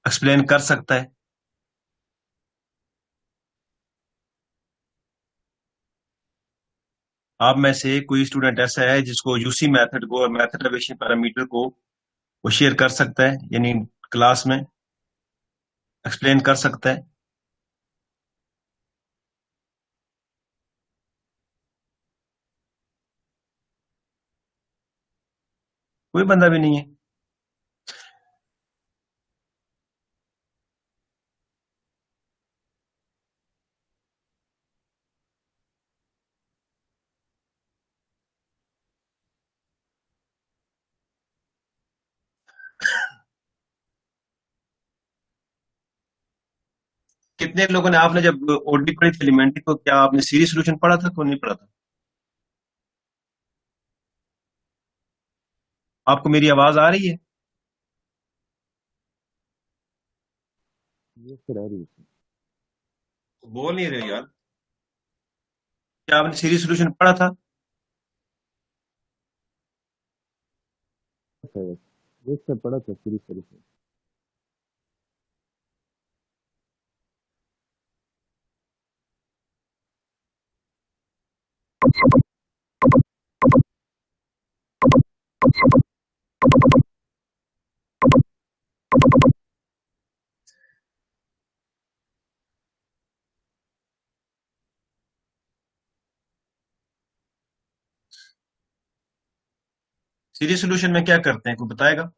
Explain कर सकता है। आप में से कोई स्टूडेंट ऐसा है जिसको यूसी मेथड को और मेथड एवेल्यूएशन पैरामीटर को वो शेयर कर सकता है, यानी क्लास में एक्सप्लेन कर सकता है? कोई बंदा भी नहीं है। कितने लोगों ने, आपने जब ओडी पढ़ी थी एलिमेंट्री, तो क्या आपने सीरीज सोल्यूशन पढ़ा था तो नहीं पढ़ा था? आपको मेरी आवाज आ रही है? ये फिर आ रही है। बोल नहीं रहे यार। क्या आपने सीरीज सोल्यूशन पढ़ा था? शायद एक से पढ़ा था सीरीज सॉल्यूशन। सीरीज सोल्यूशन में क्या करते हैं, कोई बताएगा?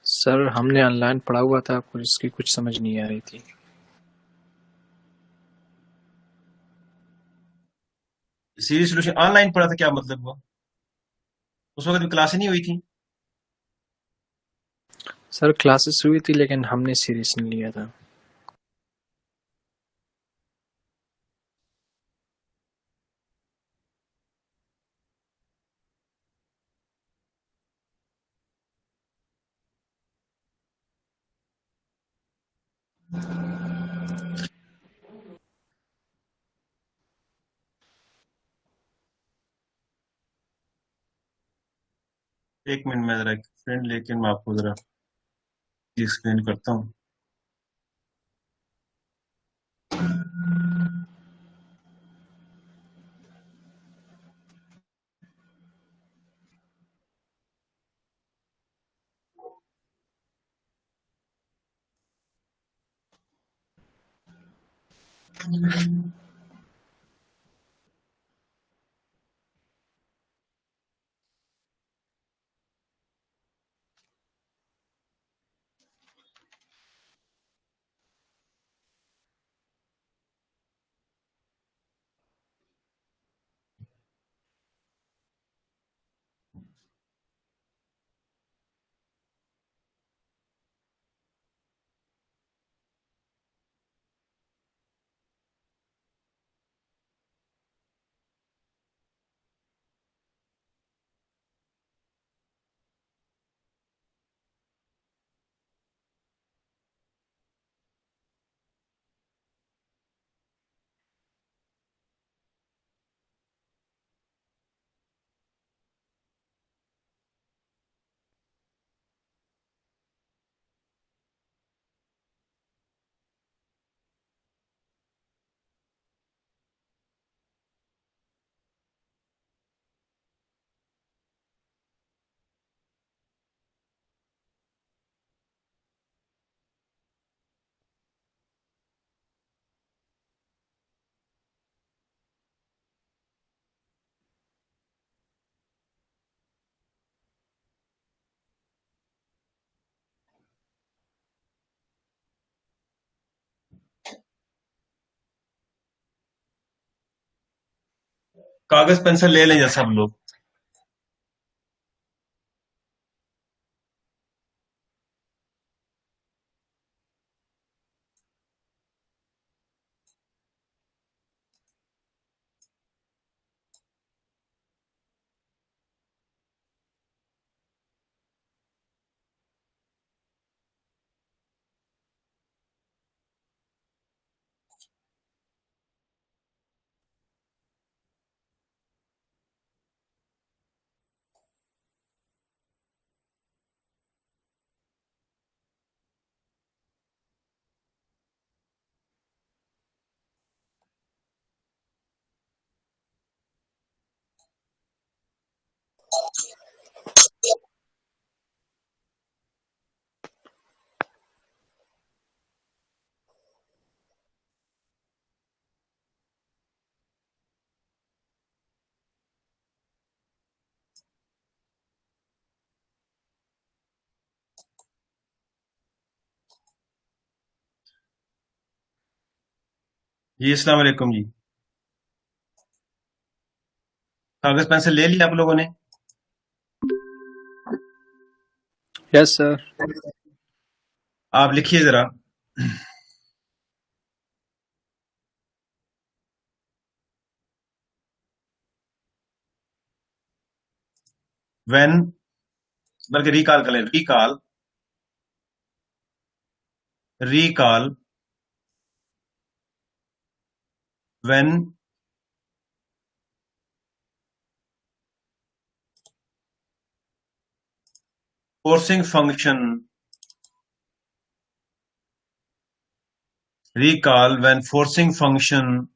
सर हमने ऑनलाइन पढ़ा हुआ था, कुछ इसकी कुछ समझ नहीं आ रही थी। सीरीज सोल्यूशन ऑनलाइन पढ़ा था, क्या मतलब हुआ? उस वक्त भी क्लास नहीं हुई थी? सर क्लासेस हुई थी लेकिन हमने सीरियस नहीं लिया था। एक मिनट में जरा एक फ्रेंड लेके मैं आपको जरा एक्सप्लेन करता हूँ। कागज पेंसिल ले लें सब लोग। जी अस्सलाम वालेकुम जी। कागज पेंसिल ले लिया आप लोगों ने? Yes, sir. आप लिखिए जरा। व्हेन, बल्कि रिकॉल कर लें, recall, recall when forcing function, recall when forcing function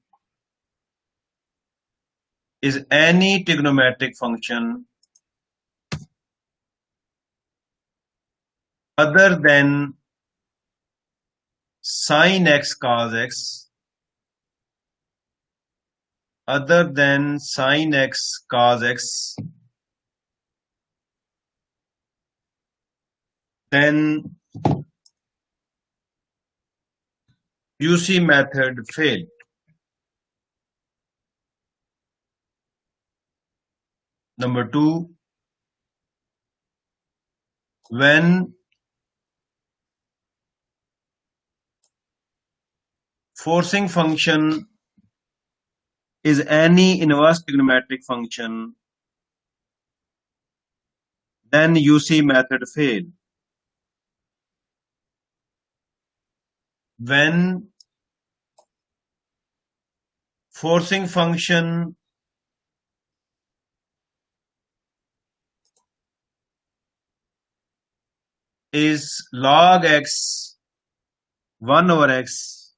is any trigonometric function other than sin x cos x, other than sin x cos x, then UC method fail. Number two, when forcing function is any inverse trigonometric function, then UC method fail. When forcing function is log x 1 over x,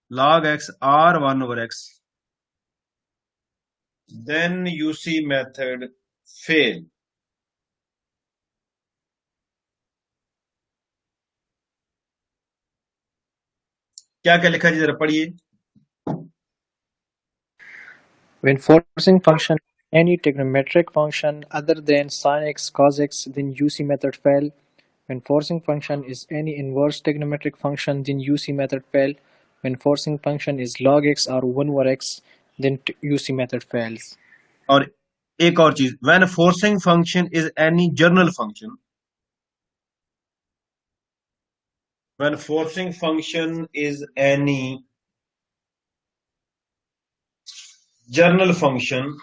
log x r 1 over x, then UC method fail. क्या क्या लिखा जी, जरा पढ़िए। When forcing function any trigonometric function other than sin x cos x, then UC method fail. When forcing function is any inverse trigonometric function, then UC method fail. When forcing function is log x or 1 over x, then UC method fails. और एक और चीज, when forcing function is any journal function, when forcing function is any journal function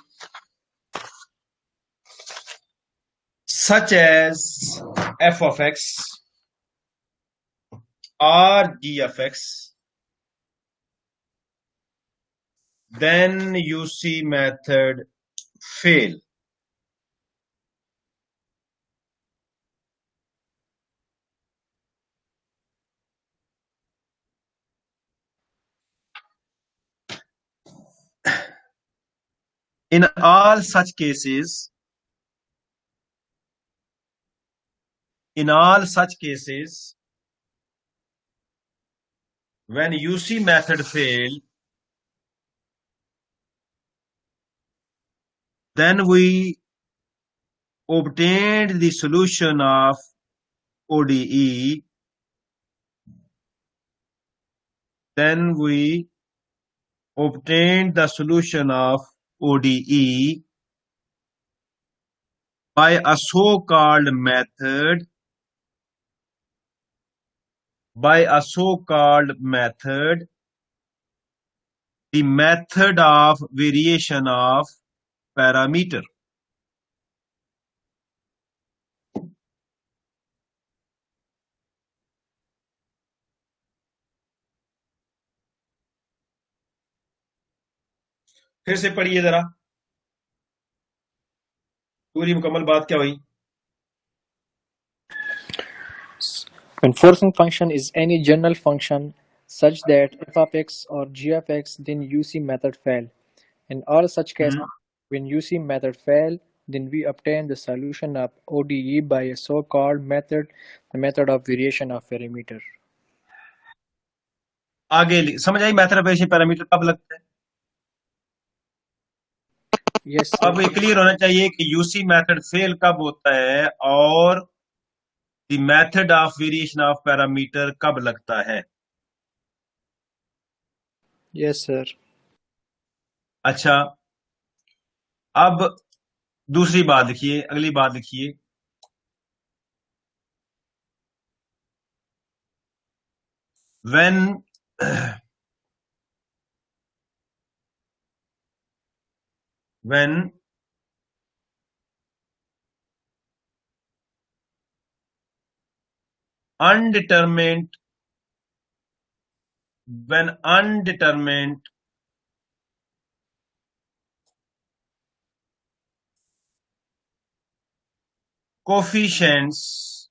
such as f of x or g of x, then UC method fail. In all such cases, when UC method fail, then we obtained the solution of ODE, then we obtained the solution of ODE by a so-called method, the method of variation of parameter. फिर से पढ़िए जरा, पूरी मुकम्मल बात क्या हुई? When forcing function is any general function such that f of x or g of x, then UC method fail. In all such cases, when UC method fail, then we obtain the solution of ODE by a so-called method, the method of variation of parameter. आगे समझ आई method of variation parameter कब लगता है? Yes, sir. अब ये clear होना चाहिए कि यूसी मेथड फेल कब होता है और the method of variation of parameter कब लगता है. Yes, sir. अच्छा, अब दूसरी बात लिखिए, अगली बात लिखिए. when when undetermined when undetermined coefficients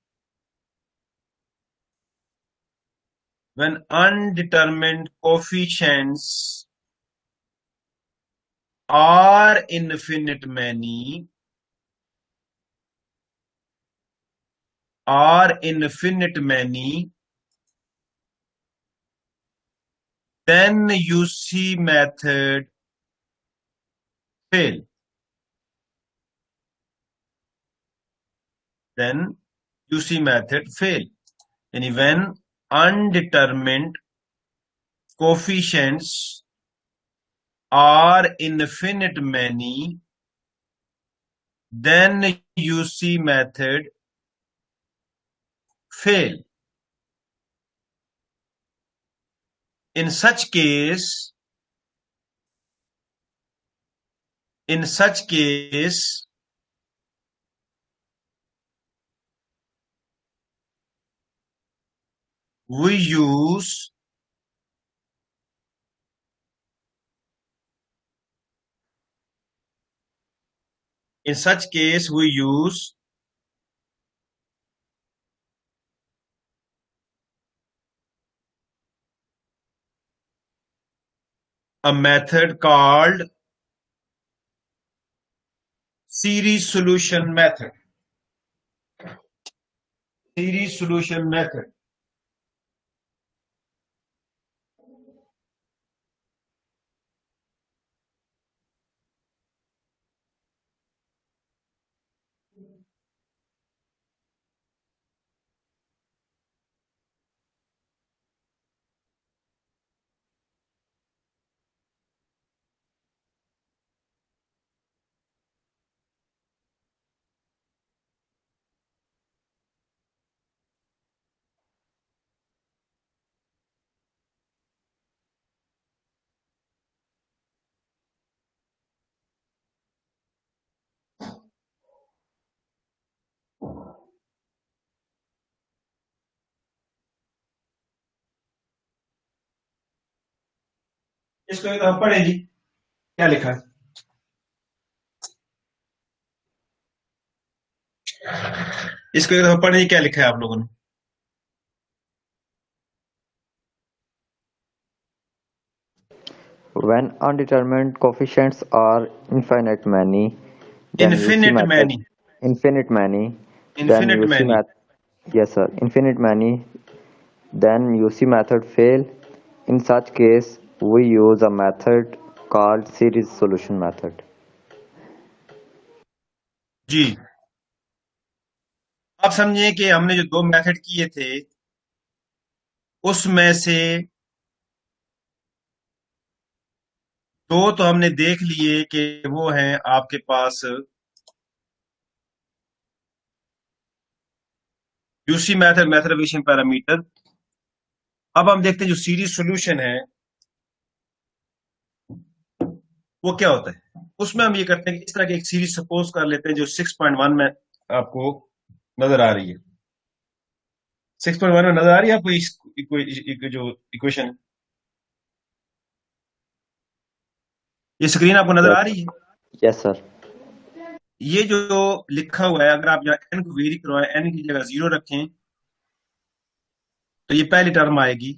when undetermined coefficients are infinite many then UC method fail. Then UC method fail. Yani when undetermined coefficients are infinite many, then UC method fail. In such case, we use a method called series solution method. Series solution method. इसको एक हम पढ़े जी, क्या लिखा है? इसको एक पढ़े जी, क्या लिखा है आप लोगों ने? When undetermined coefficients are infinite many, then Infinite UC method, many. infinite many, then Infinite UC many. method, yes sir, infinite many, then UC method fail. In such case, we use a method called series solution method. जी, आप समझिए कि हमने जो दो method किए थे उसमें से दो तो हमने देख लिए कि वो हैं आपके पास UC method, method of variation parameter. अब हम देखते हैं जो सीरीज सॉल्यूशन है वो क्या होता है. उसमें हम ये करते हैं कि इस तरह की एक सीरीज सपोज कर लेते हैं जो 6.1 में आपको नजर आ रही है. 6.1 में नजर आ रही है आपको जो इक्वेशन है, ये स्क्रीन आपको नजर आ रही है? Yes sir. ये जो लिखा हुआ है, अगर आप एन को वेरी करवाएं, एन की जगह 0 रखें तो ये पहली टर्म आएगी,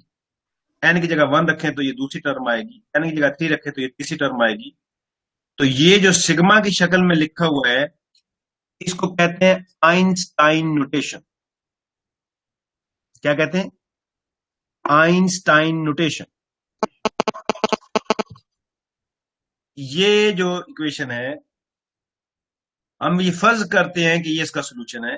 एन की जगह 1 रखें तो ये दूसरी टर्म आएगी, एन की जगह 3 रखें तो ये तीसरी टर्म आएगी. तो ये जो सिग्मा की शक्ल में लिखा हुआ है इसको कहते हैं आइंस्टाइन नोटेशन। क्या कहते हैं? Einstein notation. ये जो इक्वेशन है, हम ये फर्ज करते हैं कि ये इसका सोल्यूशन है,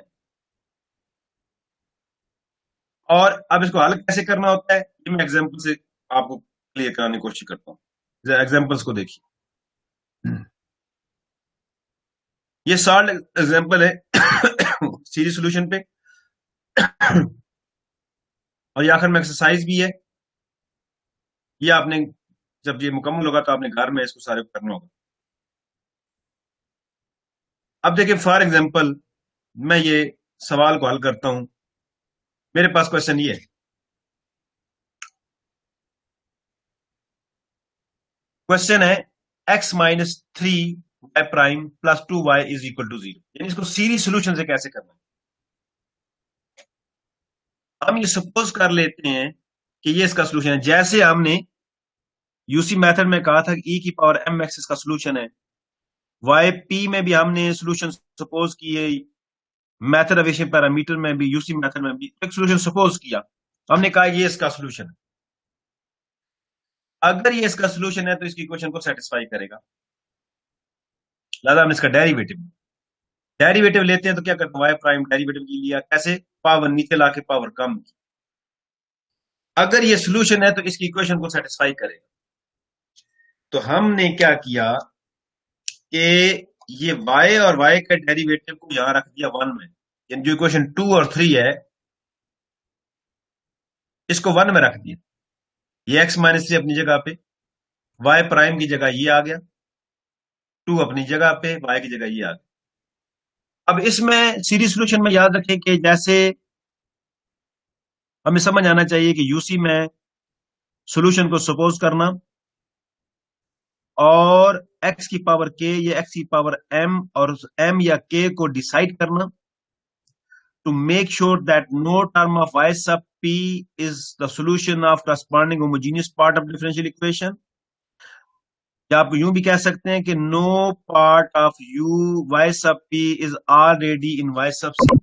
और अब इसको हल कैसे करना होता है ये मैं एग्जांपल से आपको क्लियर कराने की कोशिश करता हूं। एग्जांपल्स को देखिए। ये सॉल्व एग्जांपल है सीरीज सॉल्यूशन पे, और ये आखिर में एक्सरसाइज भी है। ये आपने जब ये मुकम्मल होगा तो आपने घर में इसको सारे को करना होगा। अब देखिए, फॉर एग्जांपल मैं ये सवाल को हल करता हूं। मेरे पास क्वेश्चन ये है, क्वेश्चन है x minus 3y prime plus 2y is equal to 0, यानी इसको सीरीज सोल्यूशन से कैसे करना है। हम ये सपोज कर लेते हैं कि ये इसका सोल्यूशन है, जैसे हमने यूसी मेथड में कहा था कि e की पावर mx इसका सोल्यूशन है। yp में भी हमने सोल्यूशन सपोज किए, मेथड एवेशन पैरामीटर में भी, यूसी मेथड में भी एक सोल्यूशन सपोज किया। हमने कहा ये इसका सोल्यूशन है। अगर ये इसका सोल्यूशन है तो इसकी इक्वेशन को सेटिस्फाई करेगा, लिहाजा हमने इसका डेरिवेटिव लेते हैं। तो क्या करते हैं, वाई प्राइम डेरिवेटिव लिया, कैसे? पावर नीचे लाके पावर कम की। अगर ये सोल्यूशन है तो इसकी इक्वेशन को सेटिस्फाई करेगा। तो हमने क्या किया कि ये y और y के डेरिवेटिव को यहां रख दिया 1 में, यानी जो इक्वेशन 2 और 3 है इसको 1 में रख दिया। ये x माइनस 3 अपनी जगह पे, y प्राइम की जगह ये आ गया, 2 अपनी जगह पे, y की जगह ये आ गया। अब इसमें सीरीज सोल्यूशन में याद रखें कि जैसे हमें समझ आना चाहिए कि यूसी में सॉल्यूशन को सपोज करना और x की पावर k या x की पावर m और m या k को डिसाइड करना to make sure that no term of y sub p is the solution of corresponding homogeneous part of differential equation। या आप यूं भी कह सकते हैं कि no part of u y sub p is already in y sub c।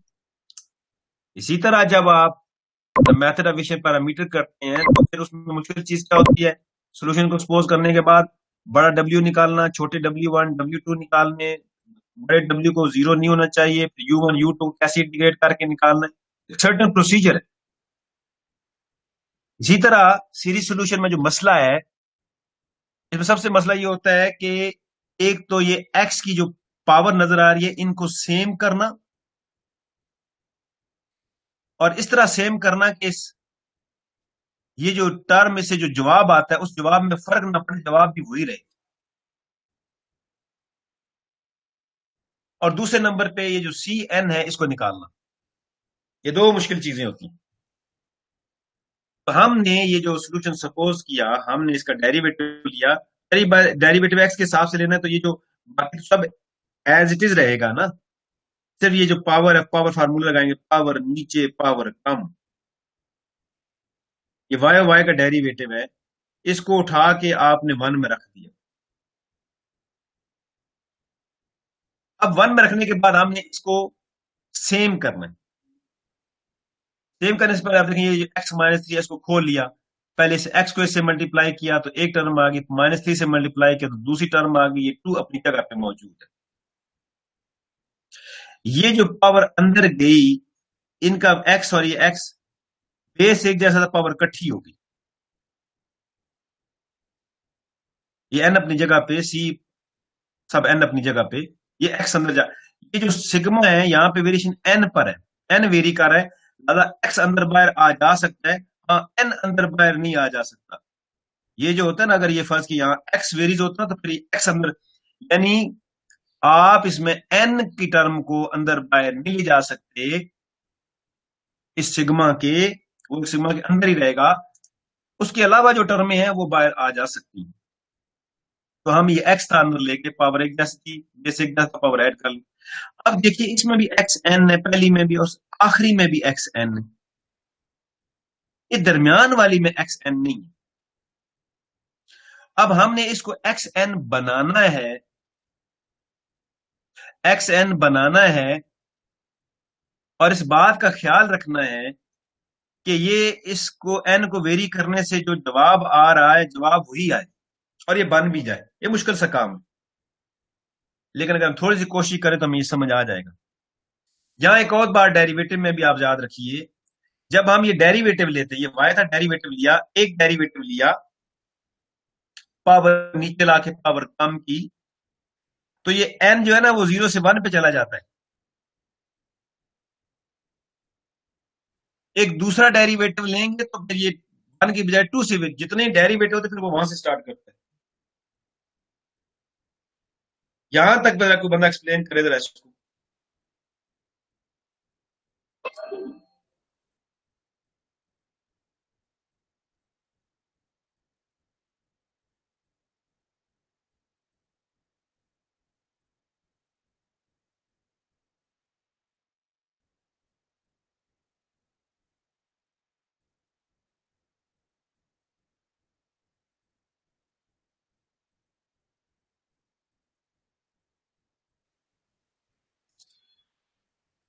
इसी तरह जब आप मेथड एवेशन पैरामीटर करते हैं तो फिर उसमें मुश्किल चीज क्या होती है, सॉल्यूशन को सपोज करने के बाद बड़ा W निकालना, छोटे W1 W2 निकालने, बड़े W को 0 नहीं होना चाहिए, फिर U1 U2 कैसे इंटीग्रेट करके निकालना है, सर्टेन प्रोसीजर है। इसी तरह सीरीज सॉल्यूशन में जो मसला है, इसमें सबसे मसला ये होता है कि एक तो ये x की जो पावर नजर आ रही है इनको सेम करना, और इस तरह सेम करना कि ये जो टर्म में से जो जवाब आता है उस जवाब में फर्क ना पड़े, जवाब भी वही रहे। और दूसरे नंबर पे ये जो सी एन है इसको निकालना, ये दो मुश्किल चीजें होती हैं। तो हमने ये जो सोल्यूशन सपोज किया, हमने इसका डेरिवेटिव लिया। डेरिवेटिव एक्स के हिसाब से लेना है तो ये जो बाकी सब एज इट इज रहेगा ना, सिर्फ ये जो पावर है, पावर फार्मूला लगाएंगे, पावर नीचे पावर कम। ये वाई का डेरिवेटिव है, इसको उठा के आपने 1 में रख दिया। अब 1 में रखने के बाद हमने इसको सेम करना है। सेम करने से पहले आप देखेंगे ये x माइनस 3 इसको खोल लिया, पहले से x को इससे मल्टीप्लाई किया तो एक टर्म आ गई, माइनस 3 से मल्टीप्लाई किया तो दूसरी टर्म आ गई, ये 2 अपनी जगह पे मौजूद है। ये जो पावर अंदर गई, इनका x और ये x बेस एक जैसा, पावर इकट्ठी होगी। ये n अपनी जगह पे, c सब n अपनी जगह पे, ये x अंदर जा, ये जो सिग्मा है यहाँ पे वेरिएशन n पर है, n वेरी कर रहा है, लिहाजा x अंदर बाहर आ जा सकता है, हाँ n अंदर बाहर नहीं आ जा सकता। ये जो होता है ना, अगर ये फर्ज की यहाँ x वेरीज होता है तो फिर x अंदर, यानी आप इसमें n की टर्म को अंदर बाहर नहीं ले जा सकते इस सिग्मा के, वो सिग्मा के अंदर ही रहेगा। उसके अलावा जो टर्में हैं वो बाहर आ जा सकती हैं। तो हम ये x था अंदर लेके पावर एक जैसी थी, जैसे एक जैसा पावर ऐड कर ली। अब देखिए इसमें भी एक्स एन है, पहली में भी और आखिरी में भी एक्स एन है, ये दरमियान वाली में एक्स एन नहीं है। अब हमने इसको एक्स एन बनाना है। एक्स एन बनाना है और इस बात का ख्याल रखना है कि ये इसको एन को वेरी करने से जो जवाब आ रहा है जवाब वही आए और ये बन भी जाए। ये मुश्किल सा काम है, लेकिन अगर हम थोड़ी सी कोशिश करें तो हमें ये समझ आ जाएगा। यहां एक और बात डेरिवेटिव में भी आप याद रखिए, जब हम ये डेरिवेटिव लेते हैं, ये वाई था डेरिवेटिव लिया, एक डेरिवेटिव लिया, पावर नीचे लाके पावर कम की, तो ये एन जो है ना वो 0 से 1 पे चला जाता है। एक दूसरा डेरिवेटिव लेंगे तो फिर ये 1 की बजाय 2 से, जितने डेरिवेटिव होते फिर वो वहां से स्टार्ट करता है। यहां तक मेरा कोई बंदा एक्सप्लेन करे जरा इसको।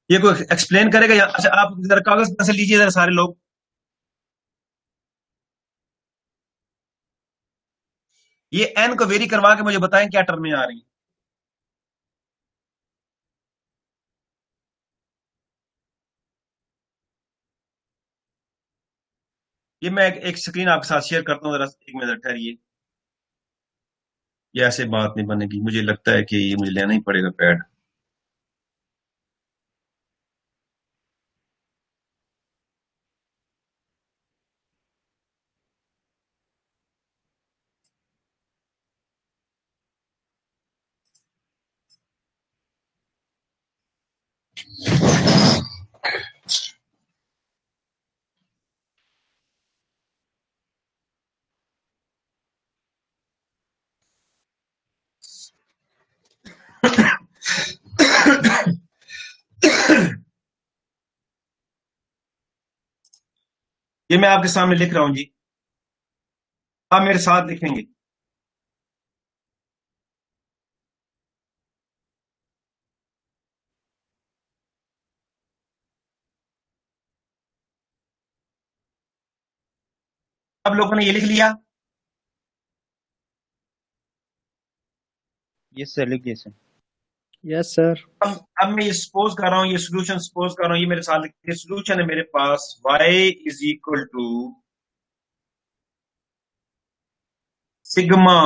ये कोई एक्सप्लेन करेगा या? अच्छा, आप जरा कागज पेन से लीजिए जरा सारे लोग। ये एन को वेरी करवा के मुझे बताएं क्या टर्में आ रही हैं। ये मैं एक स्क्रीन आपके साथ शेयर करता हूं, जरा 1 मिनट ठहरिए। ये ऐसे बात नहीं बनेगी, मुझे लगता है कि ये मुझे लेना ही पड़ेगा पैड। ये मैं आपके सामने लिख रहा हूं जी, आप मेरे साथ लिखेंगे। अब लोगों ने ये लिख लिया। यस सर, लिख दिए सर। Yes, sir. अब मैं ये सपोज कर रहा हूं, ये सोल्यूशन सपोज कर रहा हूं, ये मेरे साथ लिखिए। सोल्यूशन है मेरे पास y is equal to sigma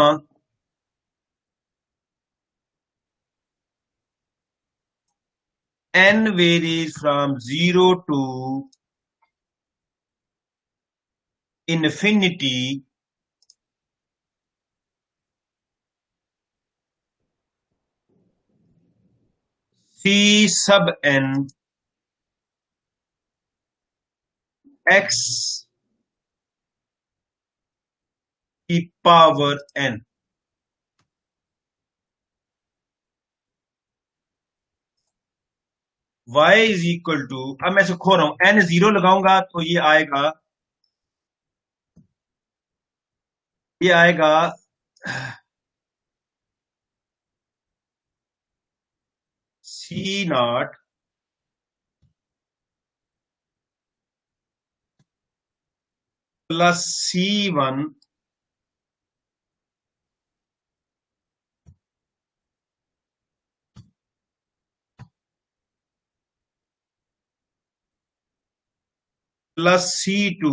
n varies from 0 to infinity c sub n x की power n। y is equal to, अब मैं इसको खो रहा हूं, n 0 लगाऊंगा तो ये आएगा, ये आएगा c not plus c1 plus c2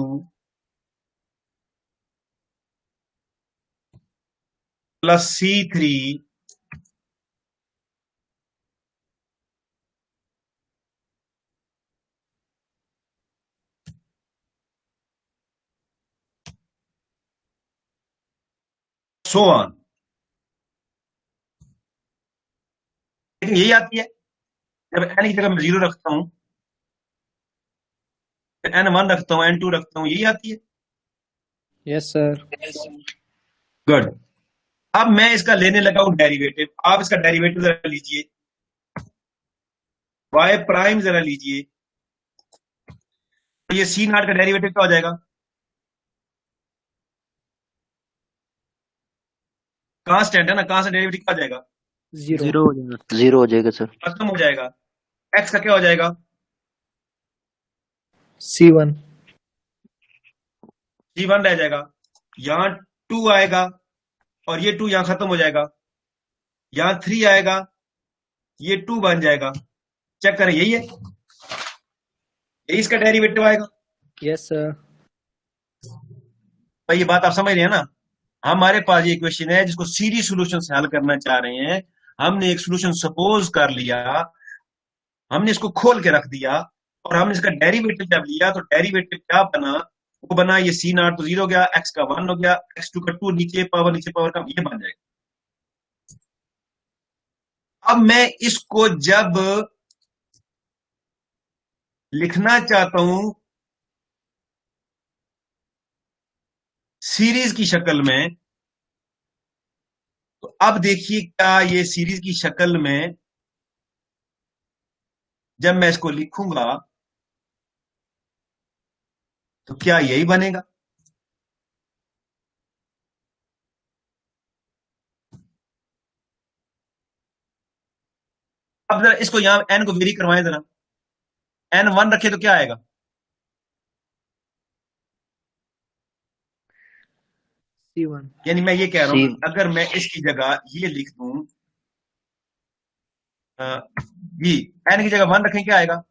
plus c3 so on. लेकिन यही आती है जब n की जगह मैं 0 रखता हूं, n1 रखता हूं, n2 रखता हूं, यही आती है। Yes, sir. गुड। अब मैं इसका लेने लगा हूं डेरिवेटिव। आप इसका डेरिवेटिव जरा लीजिए, y प्राइम जरा लीजिए, तो ये c नॉट का डेरिवेटिव क्या हो जाएगा? कांस्टेंट है ना, कांस्टेंट डेरिवेटिव क्या हो जाएगा? जीरो जीरो हो जाएगा। जीरो हो जाएगा सर। खत्म हो जाएगा। एक्स का क्या हो जाएगा? C1 C1 रह जाएगा। यहाँ 2 आएगा और ये 2 यहाँ खत्म हो जाएगा। यहाँ 3 आएगा, ये 2 बन जाएगा। चेक करें, यही है, यही इसका डेरिवेटिव आएगा। yes sir भाई ये बात आप समझ रहे हैं ना? हमारे पास ये क्वेश्चन है जिसको सीरीज सॉल्यूशन से हल करना चाह रहे हैं। हमने एक सॉल्यूशन सपोज कर लिया, हमने इसको खोल के रख दिया और हमने इसका डेरिवेटिव जब लिया तो डेरिवेटिव क्या बना? वो बना ये C0 तो 0 हो गया, x का 1 हो गया, x2 का 2 नीचे पावर का ये बन जाएगा। अब मैं इसको जब लिखना चाहता हूं सीरीज की शक्ल में, तो अब देखिए क्या ये सीरीज की शक्ल में जब मैं इसको लिखूंगा तो क्या यही बनेगा? अब जरा इसको यहां n को वेरी करवाएं जरा। n 1 रखे तो क्या आएगा? C1 यानी मैं ये कह रहा सी हूं अगर मैं इसकी जगह ये लिख दूं ये n की जगह 1 रखें, क्या आएगा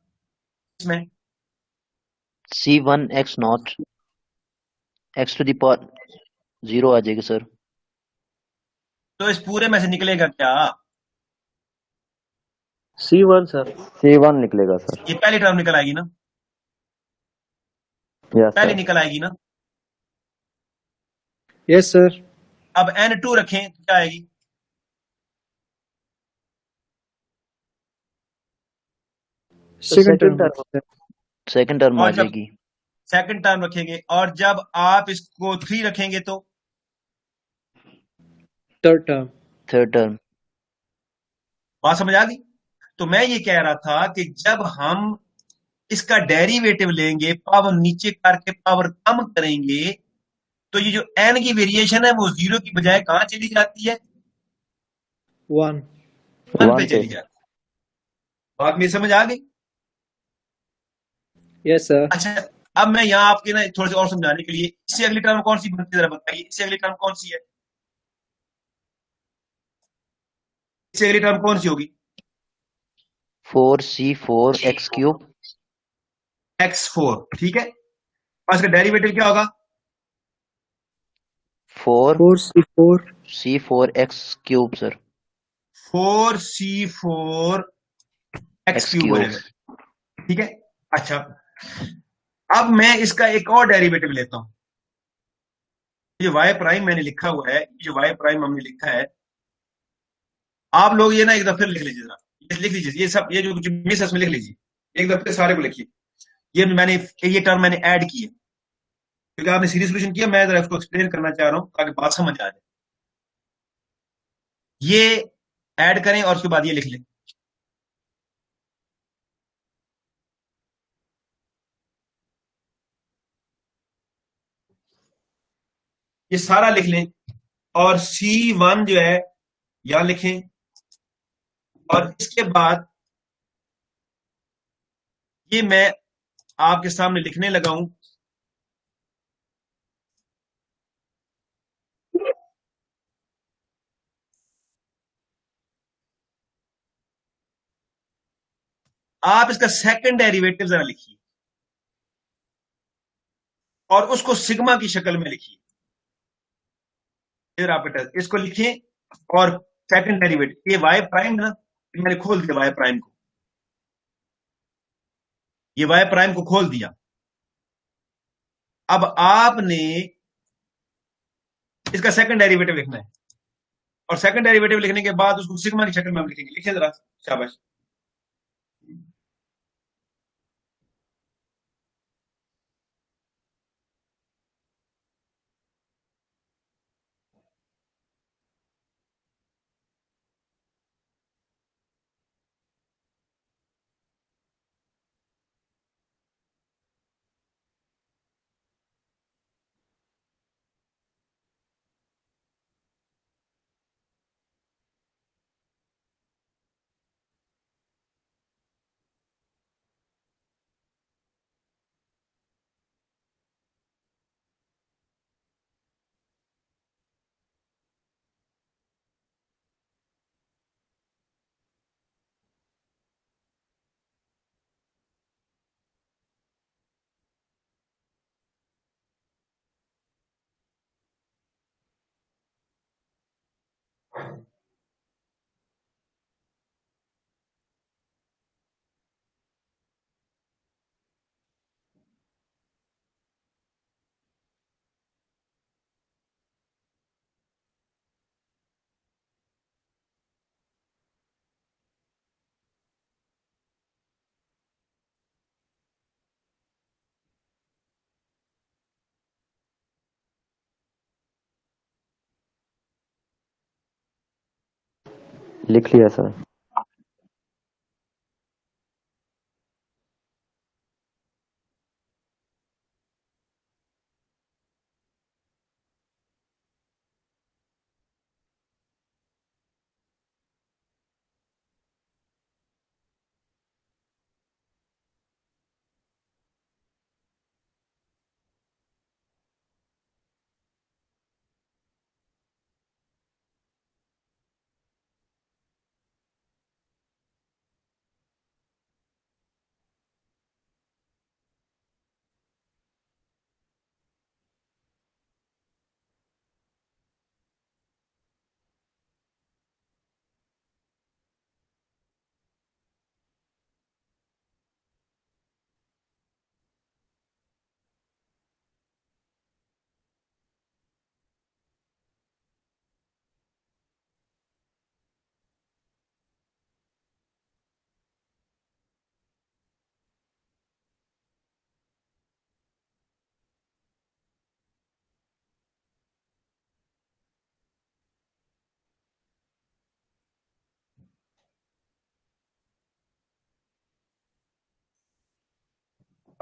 इसमें? C1 x not x to the power zero आ जाएगा सर। तो इस पूरे में से निकलेगा क्या? C1 sir. C1 निकलेगा सर। ये पहली टर्म निकल आएगी ना? यस पहली सर। निकल आएगी ना? yes sir अब n2 रखें तो क्या आएगी? second second term term. Second term आ और जब जाएगी। सेकंड टर्म रखेंगे और जब आप इसको 3 रखेंगे तो third term थर्ड टर्म। बात समझ आ गई? तो मैं ये कह रहा था कि जब हम इसका डेरिवेटिव लेंगे, पावर नीचे करके पावर कम करेंगे, तो ये जो n की वेरिएशन है वो 0 की बजाय कहां चली जाती है? 1 1 पे 1 पे। चली जाती है। बात मेरी समझ आ गई? yes sir अच्छा, अब मैं यहां आपके ना थोड़ा सा और समझाने के लिए, इससे अगली टर्म कौन सी बनती है जरा बताइए, इससे अगली टर्म कौन सी है? इससे अगली टर्म कौन सी होगी? 4C4 x cube. x4, ठीक है। और इसका डेरिवेटिव क्या होगा? 4C4 4C4 x cube sir. 4C4 x x cube हो क्यूब। जाएगा, ठीक है। अच्छा, अब मैं इसका एक और डेरिवेटिव लेता हूं। ये y प्राइम मैंने लिखा हुआ है, ये जो y प्राइम हमने लिखा है, आप लोग ये ना एक दफे लिख लीजिए जरा, ये लिख लीजिए, ये सब ये जो मिस है, इसमें लिख लीजिए एक दफे, सारे को लिखिए। ये टर्म मैंने ऐड की है क्योंकि आपने सीरीज सोल्यूशन किया, मैं जरा इसको एक्सप्लेन करना चाह रहा हूं ताकि बात समझ आ जाए। ये ऐड करें और उसके बाद ये लिख लें। ये सारा लिख लें और C1 जो है यहां लिखें और इसके बाद ये मैं आपके सामने लिखने लगा हूं। आप इसका सेकंड डेरिवेटिव जरा लिखिए और उसको सिग्मा की शक्ल में लिखिए। फिर आप बेटा इसको लिखिए और सेकंड डेरिवेटिव, ये y प्राइम है ना, मैंने खोल दिया y प्राइम को, ये y प्राइम को खोल दिया। अब आपने इसका सेकंड डेरिवेटिव लिखना है और सेकंड डेरिवेटिव लिखने के बाद उसको सिग्मा की शक्ल में हम लिखेंगे। लिखिए जरा, शाबाश। लिख लिया सर।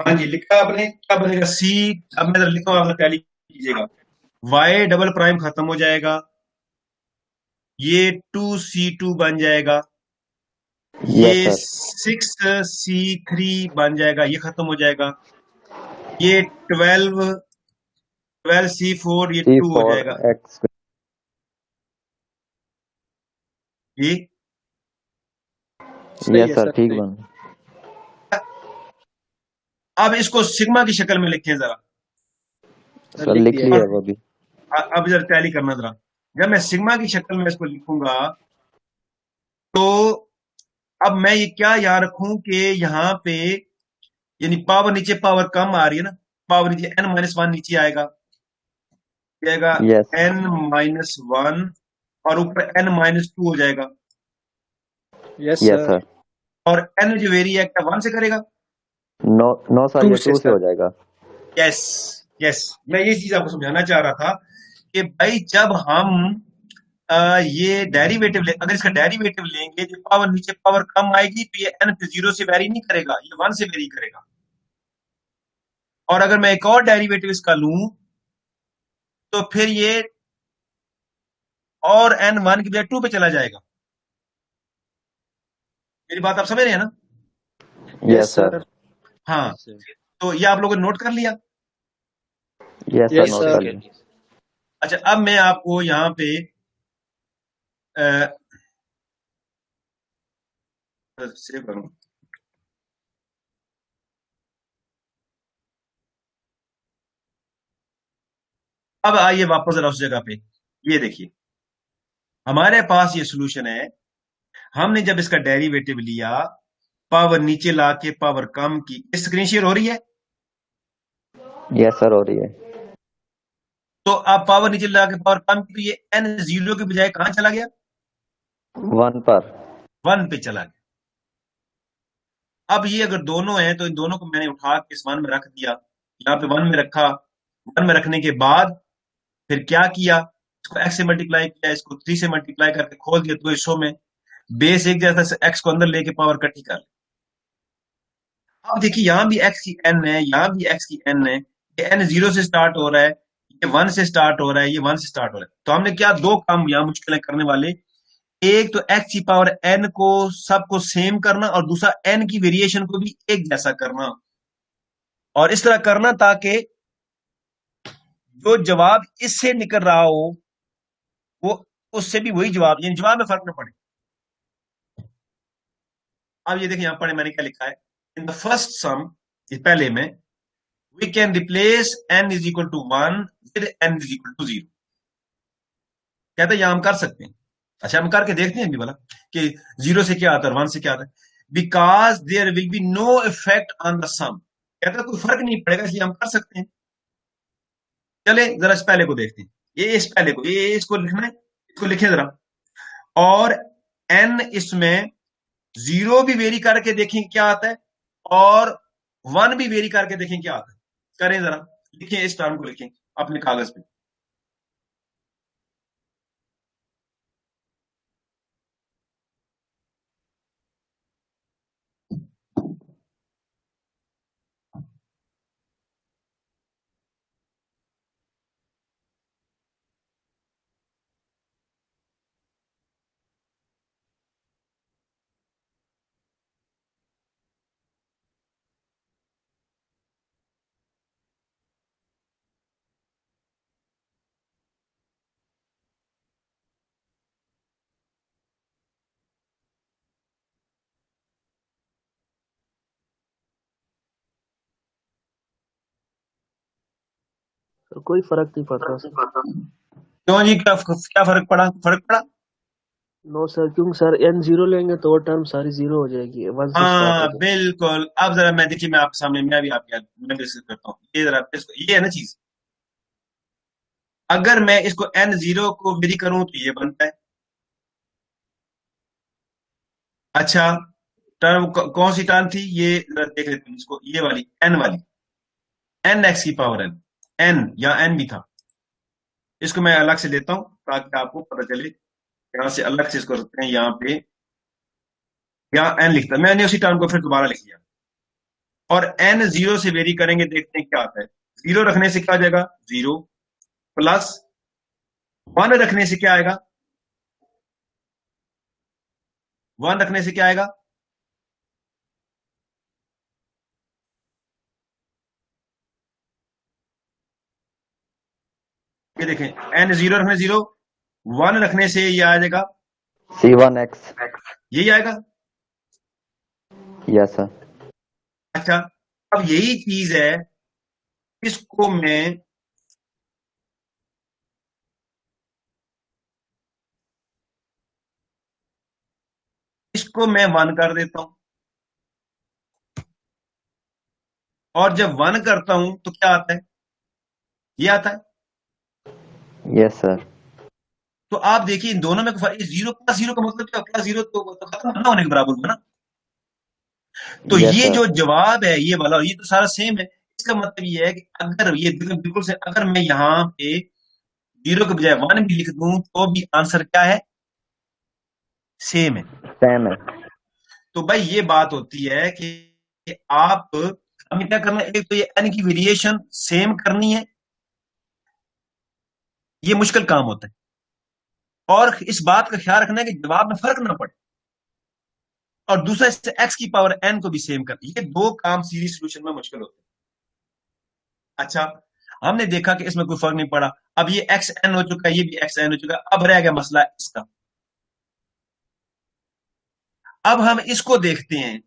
हाँ जी, लिखा आपने, क्या बनेगा सी। अब मैं जरा लिखा हूं, आप टैली कीजिएगा। वाई डबल प्राइम खत्म हो जाएगा, ये 2C2 बन जाएगा, यस ये सर। 6C3 बन जाएगा, ये खत्म हो जाएगा, ये 12C4 ये सी 2 हो फोर जाएगा, एक्स। ये सही यस है सर, सर, ठीक सही। बन। अब इसको सिग्मा की शक्ल में लिखें जरा। सर सर लिख लिख दिया लिया है। और वो भी। अब जरा टैली करना जरा। जब मैं सिग्मा की शक्ल में इसको लिखूंगा, तो अब मैं ये क्या याद रखूं कि यहाँ पे यानी पावर नीचे पावर कम आ रही है ना, पावर नीचे n-1 नीचे आएगा, ये आएगा यस। n-1 और ऊपर n-2 हो जाएगा, यस यस सर। सर। और n जो वेरी है क्या 1 से करेगा? नो नो सर, 2 ये से 2 से हो सर। जाएगा। यस, यस, मैं ये चीज आपको समझाना चाह रहा था कि भाई जब हम ये डेरिवेटिव ले, अगर इसका डेरिवेटिव लेंगे तो पावर नीचे पावर कम आएगी, तो ये n पे 0 से वेरी नहीं करेगा, ये 1 से वेरी करेगा। और अगर मैं एक और डेरिवेटिव इसका लूं, तो फिर ये और n-1 की बजाय 2 पे चला जाएगा। मेरी बात आप समझ रहे हैं ना? Yes yes sir. सर। हाँ, यस सर। तो ये आप लोगों ने नोट कर लिया। Yes sir, yes note sir. कर लिया। अच्छा, अब मैं आपको यहाँ पे सेव करूं। अब आइए वापस जरा उस जगह पे, ये देखिए हमारे पास ये सॉल्यूशन है। हमने जब इसका डेरिवेटिव लिया, पावर नीचे लाके पावर कम की, स्क्रीन शेयर हो रही है, यस सर, हो रही है। तो आप पावर नीचे लाके पावर कम की, तो ये n-0 के बजाय कहां चला गया? 1 पर। 1 पे चला गया। अब ये अगर दोनों हैं तो इन दोनों को मैंने उठा के इस 1 में रख दिया, यहाँ पे 1 में रखा। 1 में रखने के बाद फिर क्या किया, इसको x से मल्टीप्लाई किया, इसको 3 से मल्टीप्लाई करके खोल दिया दो हिस्सों में, बेस एक जैसा से x को अंदर लेके पावर इकट्ठी कर ली। अब देखिए यहां भी x की n है, यहां भी x की n है, ये n 0 से स्टार्ट हो रहा है, ये 1 से स्टार्ट हो रहा है, ये 1 से स्टार्ट हो रहा है। तो हमने क्या दो काम यहां मुश्किल करने वाले, एक तो x की पावर n को सबको सेम करना, और दूसरा n की वेरिएशन को भी एक जैसा करना, और इस तरह करना ताकि जो जवाब इससे निकल रहा हो वो उससे भी वही जवाब, यानी जवाब में फर्क ना पड़े। अब ये देखिए यहां पढ़े मैंने क्या लिखा है, इन द फर्स्ट सम, पहले में, we can replace n is equal to 1 with n is equal to 0। कहते हैं यहां हम कर सकते हैं। अच्छा, हम करके देखते हैं अभी वाला कि 0 से क्या आता है और 1 से क्या आता है। Because there will be no effect on the sum, कहता है कोई फर्क नहीं पड़ेगा, इसलिए हम कर सकते हैं। चले जरा इस पहले को देखते हैं, ये इस पहले को, ये इसको लिखना है, इसको लिखें जरा। और n इसमें 0 भी वेरी करके देखें क्या आता है, और 1 भी वेरी करके देखें क्या आता है। करें जरा, लिखें इस टर्म को, लिखें अपने कागज पे। कोई फर्क नहीं पड़ता सर। क्यों जी, क्या क्या फर्क पड़ा? फर्क पड़ा? नो सर, क्योंकि सर n जीरो लेंगे तो वो टर्म सारी जीरो हो जाएगी, 1 से स्टार्ट हाँ होगी। बिल्कुल। अब जरा मैं देखिए, मैं आपके सामने, मैं भी डिस्कस करता हूँ। ये जरा ये है ना चीज, अगर मैं इसको n0 को वेरी करूं तो ये बनता है। अच्छा, टर्म कौन सी टर्म थी ये, जरा देख लेते हैं इसको, ये वाली n वाली, n x की पावर n, n या n भी था। इसको मैं अलग से लेता हूं ताकि आपको पता चले। यहां से अलग से इसको रखते हैं यहाँ पे, यहाँ n लिखता है, मैंने उसी टर्म को फिर दोबारा लिख लिया। और n0 से वेरी करेंगे, देखते हैं क्या आता है। जीरो रखने से क्या आ जाएगा? जीरो, प्लस 1 रखने से क्या आएगा? 1 रखने से क्या आएगा? ये देखें, n0 रखने 0, 1 रखने से ये आ जाएगा, C1X। यही आएगा। Yes sir. अच्छा, अब यही चीज है, इसको मैं इसको मैं 1 कर देता हूं, और जब 1 करता हूं तो क्या आता है? ये आता है। Yes sir. तो आप देखिए इन दोनों में जीरो प्लस जीरो का मतलब क्या? प्लस जीरो तो खत्म ना होने के बराबर हुआ ना। तो यस ये सर। जो जवाब है ये वाला, ये तो सारा सेम है। इसका मतलब ये है कि अगर ये बिल्कुल से, अगर मैं यहाँ पे जीरो के बजाय 1 भी लिख दूं तो भी आंसर क्या है? सेम है। सेम है। तो भाई ये बात होती है कि आप, हमें क्या करना है, एक तो ये n की वेरिएशन सेम करनी है, ये मुश्किल काम होता है। और इस बात का ख्याल रखना है कि जवाब में फर्क ना पड़े, और दूसरा इससे x की पावर n को भी सेम कर, ये दो काम सीरीज सॉल्यूशन में मुश्किल होते हैं। अच्छा, हमने देखा कि इसमें कोई फर्क नहीं पड़ा। अब ये एक्स एन हो चुका है, ये भी एक्स एन हो चुका है। अब रह गया मसला इसका। अब हम इसको देखते हैं।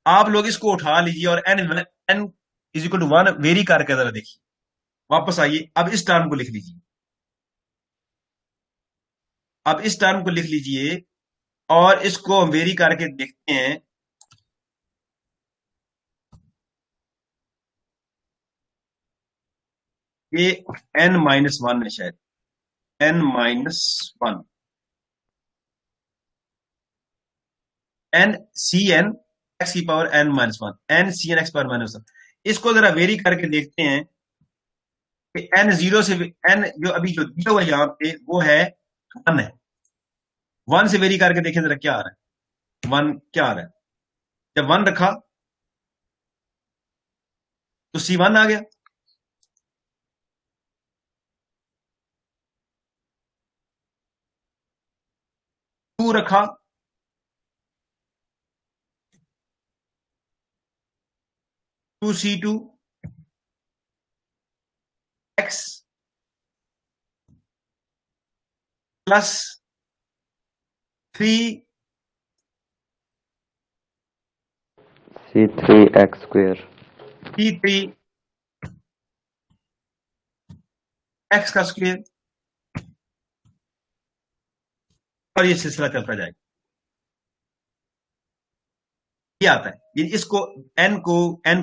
आप लोग इसको उठा लीजिए और N N is equal to 1 vary करके जरा देखिए। वापस आइए, अब इस टर्म को लिख लीजिए। अब इस टर्म को लिख लीजिए और इसको हम वेरी करके देखते हैं। ये n-1 है शायद, n-1, n C n x की power n-1, n C n x power -1। इसको जरा वेरी करके देखते हैं कि n0 से, n जो अभी जो दिया हुआ यहां पे वो है 1 है। 1 से वेरी करके देखें जरा क्या आ रहा है। 1 क्या आ रहा है? जब 1 रखा तो C1 आ गया। 2 रखा, 2C2 x plus 3 C3X²। C3 x का स्क्वायर, और ये सिलसिला चलता जाएगा। ये आता है, ये इसको n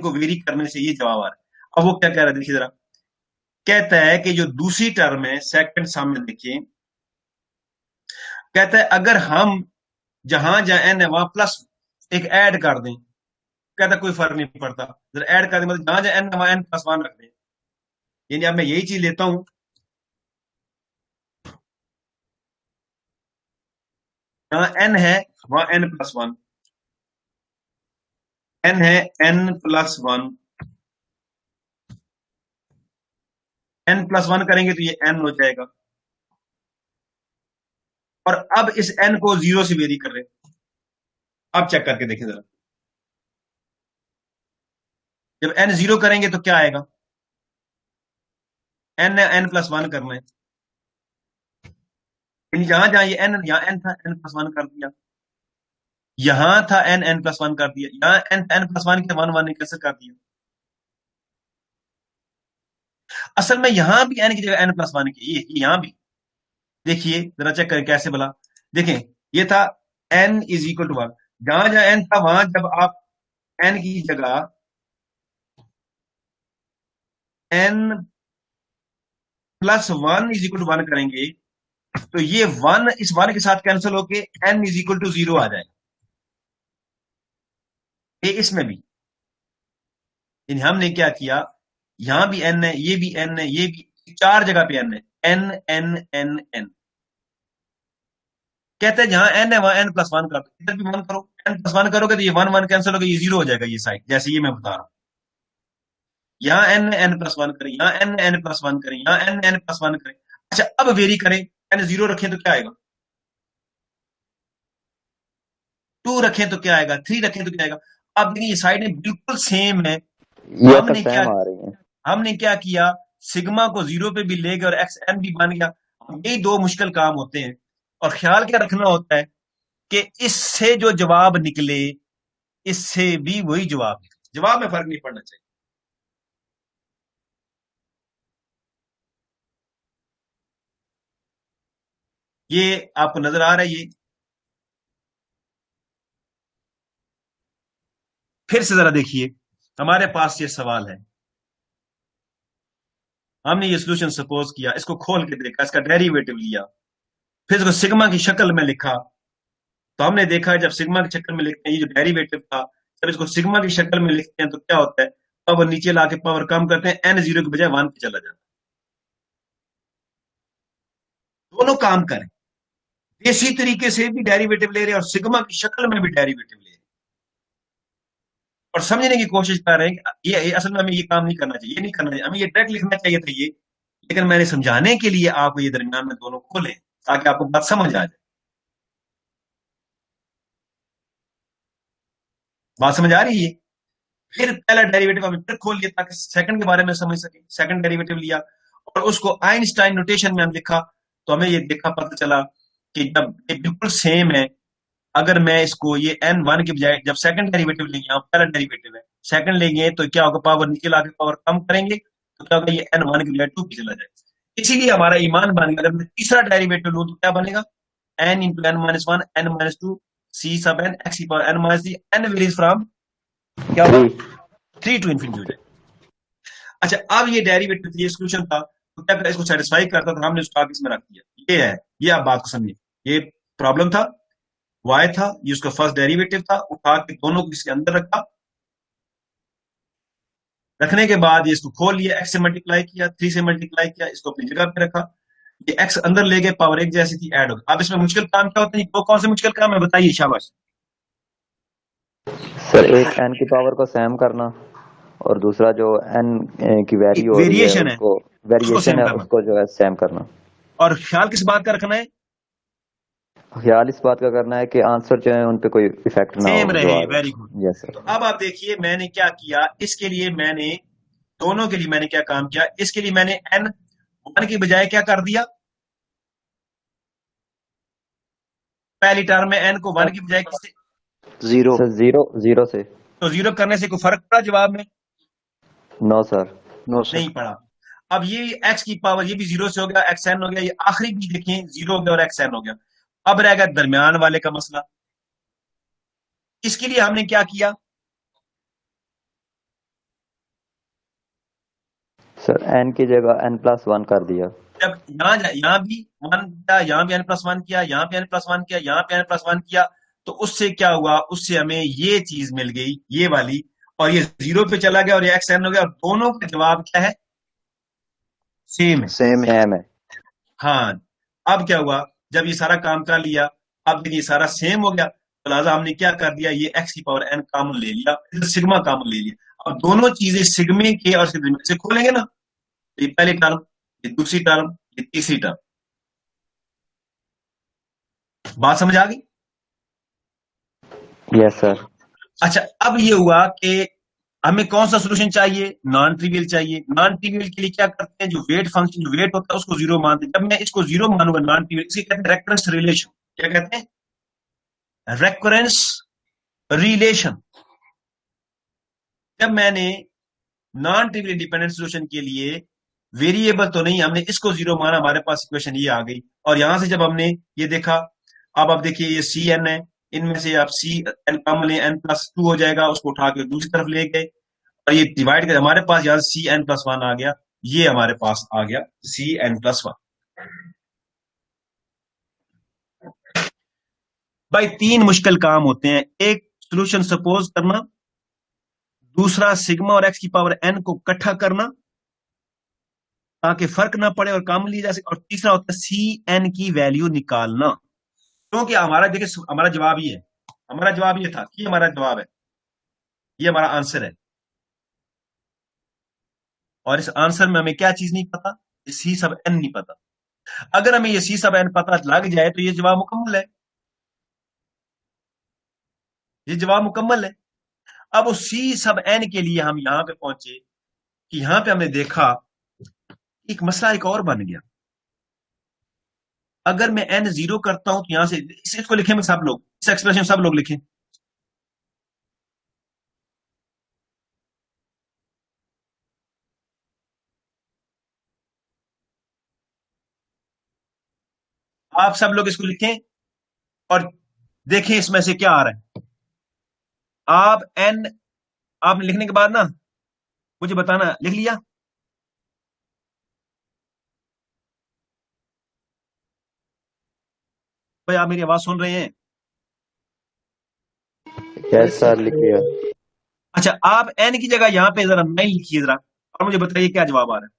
को वेरी करने से ये जवाब आ रहा है। अब वो क्या कह रहा है देखिए जरा, कहता है कि जो दूसरी टर्म है, सेकंड सामने देखिए, कहता है अगर हम जहां जहां n है वहां प्लस एक ऐड कर दें, कहता है कोई फर्क नहीं पड़ता। जरा ऐड कर दें मतलब जहां जहां n है वहां n+1 रख दें। यानी अब मैं यही चीज लेता हूं, जहां n है वहां n+1, n है n+1, n+1 करेंगे तो ये n हो जाएगा। और अब इस n को 0 से वेरी कर रहे हैं। अब चेक करके देखें जरा, जब n 0 करेंगे तो क्या आएगा? n है, n+1 करना है। यानी जहां जहां ये n, यहां n था, n+1 कर दिया। यहां था n+1 कर दिया। यहां n+1 के 1 1 ने कैसे कर दिया? असल में यहां भी n की जगह n+1 की, ये यहां भी देखिए, जरा चेक करें कैसे बोला। देखें, ये था n इज इक्वल टू 1, जहां जहां n था वहां जब आप n की जगह n+1 इज इक्वल टू 1 करेंगे तो ये 1 इस 1 के साथ कैंसिल होके n इज इक्वल टू 0 आ जाएगा। ये इसमें भी हमने क्या किया, यहां भी n है, ये भी n है, ये भी 4 जगह पे n है, n n n n। कहते हैं जहां n है वहां n+1 कर दो, इधर भी 1 करो, n+1 करोगे तो ये 1 1 कैंसिल होगा, ये 0 हो जाएगा ये साइड, जैसे ये मैं बता रहा हूं। यहाँ n n+1 करें, यहाँ n n+1 करें, यहाँ n n+1 करें। अच्छा अब वेरी करें, n 0 रखें तो क्या आएगा, 2 रखें तो क्या आएगा, 3 रखें तो क्या आएगा। अब देखिए ये साइडें बिल्कुल सेम है। ये हमने क्या सेम आ रही है। हमने क्या किया, सिग्मा को 0 पे भी ले गए और एक्स एन भी बन गया। यही दो मुश्किल काम होते हैं, और ख्याल क्या रखना होता है कि इससे जो जवाब निकले इससे भी वही जवाब निकले, जवाब में फर्क नहीं पड़ना चाहिए। ये आपको नजर आ रहा है, ये फिर से जरा देखिए, हमारे पास ये सवाल है, हमने ये सोल्यूशन सपोज किया, इसको खोल के देखा, इसका डेरिवेटिव लिया, फिर इसको सिग्मा की शक्ल में लिखा। तो हमने देखा जब सिग्मा की शक्ल में लिखते हैं, ये जो डेरिवेटिव था, जब इसको सिग्मा की शक्ल में लिखते हैं तो क्या होता है, पावर नीचे लाके पावर कम करते हैं, n 0 के बजाय 1 पे चला जाता है। दोनों काम करें, इसी तरीके से भी डेरिवेटिव ले रहे हैं और सिग्मा की शक्ल में भी डेरिवेटिव ले रहे हैं, और समझने की कोशिश कर रहे हैं कि ये असल में हमें ये काम नहीं करना चाहिए, ये नहीं करना चाहिए, हमें ये डायरेक्ट लिखना चाहिए था ये, लेकिन मैंने समझाने के लिए आपको ये दरमियान में दोनों खोले ताकि आपको बात समझ आ जाए। बात समझ आ रही है? फिर पहला डेरिवेटिव हमने फिर खोल लिया ताकि सेकंड के बारे में समझ सके, सेकंड डेरिवेटिव लिया और उसको आइंस्टाइन नोटेशन में हम लिखा। तो हमें ये देखा, पता चला कि जब ये बिल्कुल सेम है, अगर मैं इसको ये n1 के बजाय जब सेकंड डेरिवेटिव लेंगे, यहाँ पहला डेरिवेटिव है, सेकंड लेंगे तो क्या होगा, पावर नीचे लाके पावर कम करेंगे तो क्या होगा, ये n1 के बजाय 2 पे चला जाएगा। इसीलिए हमारा ईमान बन गया, अगर मैं तीसरा डेरिवेटिव लूं तो क्या बनेगा, n into n minus 1 n minus 2 c सब n x की power n minus 3 n varies from क्या होगा 3 टू इंफिनिटी हो जाएगा। अच्छा अब ये डेरिवेटिव ये सॉल्यूशन था, तो क्या इसको सेटिस्फाई करता था, हमने उसको आगे इसमें रख दिया। ये है, ये आप बात को समझिए, ये प्रॉब्लम था, y था, ये उसका फर्स्ट डेरिवेटिव था, उठा के दोनों को इसके अंदर रखा, रखने के बाद ये इसको खोल लिया, x से मल्टीप्लाई किया, 3 से मल्टीप्लाई किया, इसको अपनी जगह पे रखा, ये x अंदर ले गए, पावर एक जैसी थी, ऐड हो गई। अब इसमें मुश्किल काम क्या होता है, वो कौन से मुश्किल काम है बताइए, शाबाश। सर एक n की पावर को सेम करना और दूसरा जो n की वैल्यू हो रही है वेरिएशन है, उसको वेरिएशन है उसको जो है सेम करना। और ख्याल किस बात का रखना है, ख्याल इस बात का करना है कि आंसर जो है उन पे कोई इफेक्ट ना सेम हो। रहे। Very good. Yes sir. तो अब आप देखिए मैंने क्या किया, इसके लिए मैंने दोनों के लिए मैंने क्या काम किया, इसके लिए मैंने n1 की बजाय क्या कर दिया, पहली टर्म में n को 1 की बजाय किससे, जीरो सर, जीरो से। तो 0 करने से कोई फर्क पड़ा जवाब में, नो सर, नो सर, नहीं पड़ा। अब ये x की पावर ये भी 0 से हो गया, xn हो गया, ये आखिरी भी देखिए 0 हो गया और xn हो गया। अब रह गया दरमियान वाले का मसला, इसके लिए हमने क्या किया सर, n की जगह n+1 कर दिया। जब यहाँ भी 1 किया, यहाँ भी n+1 किया, यहाँ भी n+1 किया, यहाँ पे n+1 किया, तो उससे क्या हुआ, उससे हमें ये चीज मिल गई, ये वाली, और ये 0 पे चला गया और ये xn हो गया, और दोनों का जवाब क्या है, सेम है। सेम है। हाँ, अब क्या हुआ, जब ये सारा काम कर लिया, अब ये सारा सेम हो गया, तो लिहाजा हमने क्या कर दिया, ये x की पावर n कॉमन ले लिया, सिग्मा कॉमन ले लिया। अब दोनों चीजें सिग्मे के और सिग्मे से खोलेंगे ना, ये पहली टर्म, ये दूसरी टर्म, ये तीसरी टर्म। बात समझ आ गई? Yes sir. अच्छा अब ये हुआ कि हमें कौन सा सोल्यूशन चाहिए, नॉन ट्रिवियल चाहिए। नॉन ट्रिवियल के लिए क्या करते हैं, जो वेट फंक्शन जो वेट होता है उसको 0 मानते हैं। जब मैं इसको 0 मानूंगा नॉन ट्रिवियल, इसे कहते हैं रेकरेंस रिलेशन। क्या कहते हैं, रेकरेंस रिलेशन। जब मैंने नॉन ट्रिवियल इंडिपेंडेंट सोल्यूशन के लिए वेरिएबल तो नहीं, हमने इसको जीरो माना, हमारे पास इक्वेशन ये आ गई। और यहां से जब हमने ये देखा, अब आप देखिए ये सी एन है, इनमें से आप सी एन कम ले, एन प्लस टू हो जाएगा, उसको उठा के दूसरी तरफ ले गए और ये डिवाइड कर, हमारे पास यहाँ सी एन प्लस वन आ गया, ये हमारे पास आ गया सी एन प्लस वन। भाई तीन मुश्किल काम होते हैं, एक सोल्यूशन सपोज करना, दूसरा सिग्मा और एक्स की पावर एन को इकट्ठा करना ताकि फर्क ना पड़े और काम ली जा सके, और तीसरा होता है सी एन की वैल्यू निकालना। क्योंकि हमारा देखिए हमारा जवाब ये है, हमारा जवाब ये था कि हमारा जवाब है, ये हमारा आंसर है। और इस आंसर में हमें क्या चीज नहीं पता, सी सब एन नहीं पता। अगर हमें ये सी सब एन पता लग जाए तो ये जवाब मुकम्मल है, ये जवाब मुकम्मल है। अब उस सी सब एन के लिए हम यहां पे पहुंचे कि यहां पे हमने देखा एक मसला एक और बन गया। अगर मैं एन जीरो करता हूं तो यहां से इसको लिखें में सब लोग, इस एक्सप्रेशन सब लोग लिखें, आप सब लोग इसको लिखें और देखें इसमें से क्या आ रहा है। आप एन, आपने लिखने के बाद ना मुझे बताना, लिख लिया? भाई आप मेरी आवाज सुन रहे हैं? यस सर, लिख लिया। अच्छा, आप एन की जगह यहां पे जरा 9 लिखिए जरा, और मुझे बताइए क्या जवाब आ रहा है।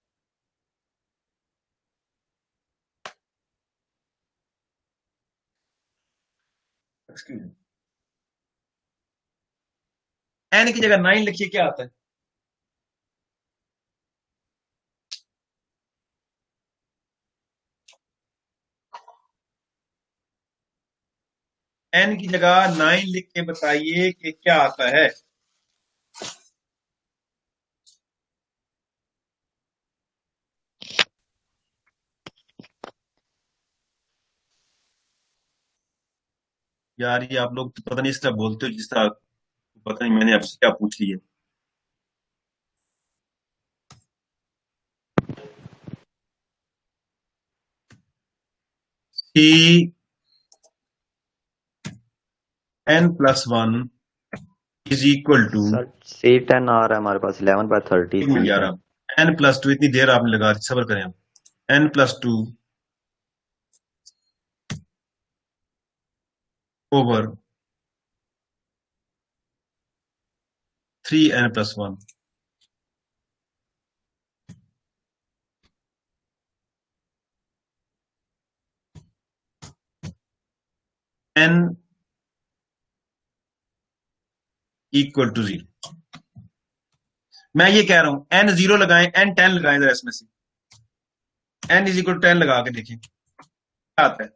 एन की जगह 9 लिखिए, क्या आता है? एन की जगह 9 लिख के बताइए कि क्या आता है। यार ये आप लोग तो पता नहीं इस तरह बोलते हो जिस तरह पता नहीं मैंने आपसे क्या पूछ लिया। C N plus one is equal to, sir C10 आ रहा है हमारे पास 11/30 यार C10। आप एन प्लस टू, इतनी देर आपने लगा दी, सब्र करें आप। N plus two over 3n plus one. N equal to zero. मैं ये कह रहा हूं एन जीरो लगाएं, एन 10 लगाएं जरा इसमें से, एन इज इक्वल टू 10 लगा के देखें क्या आता है,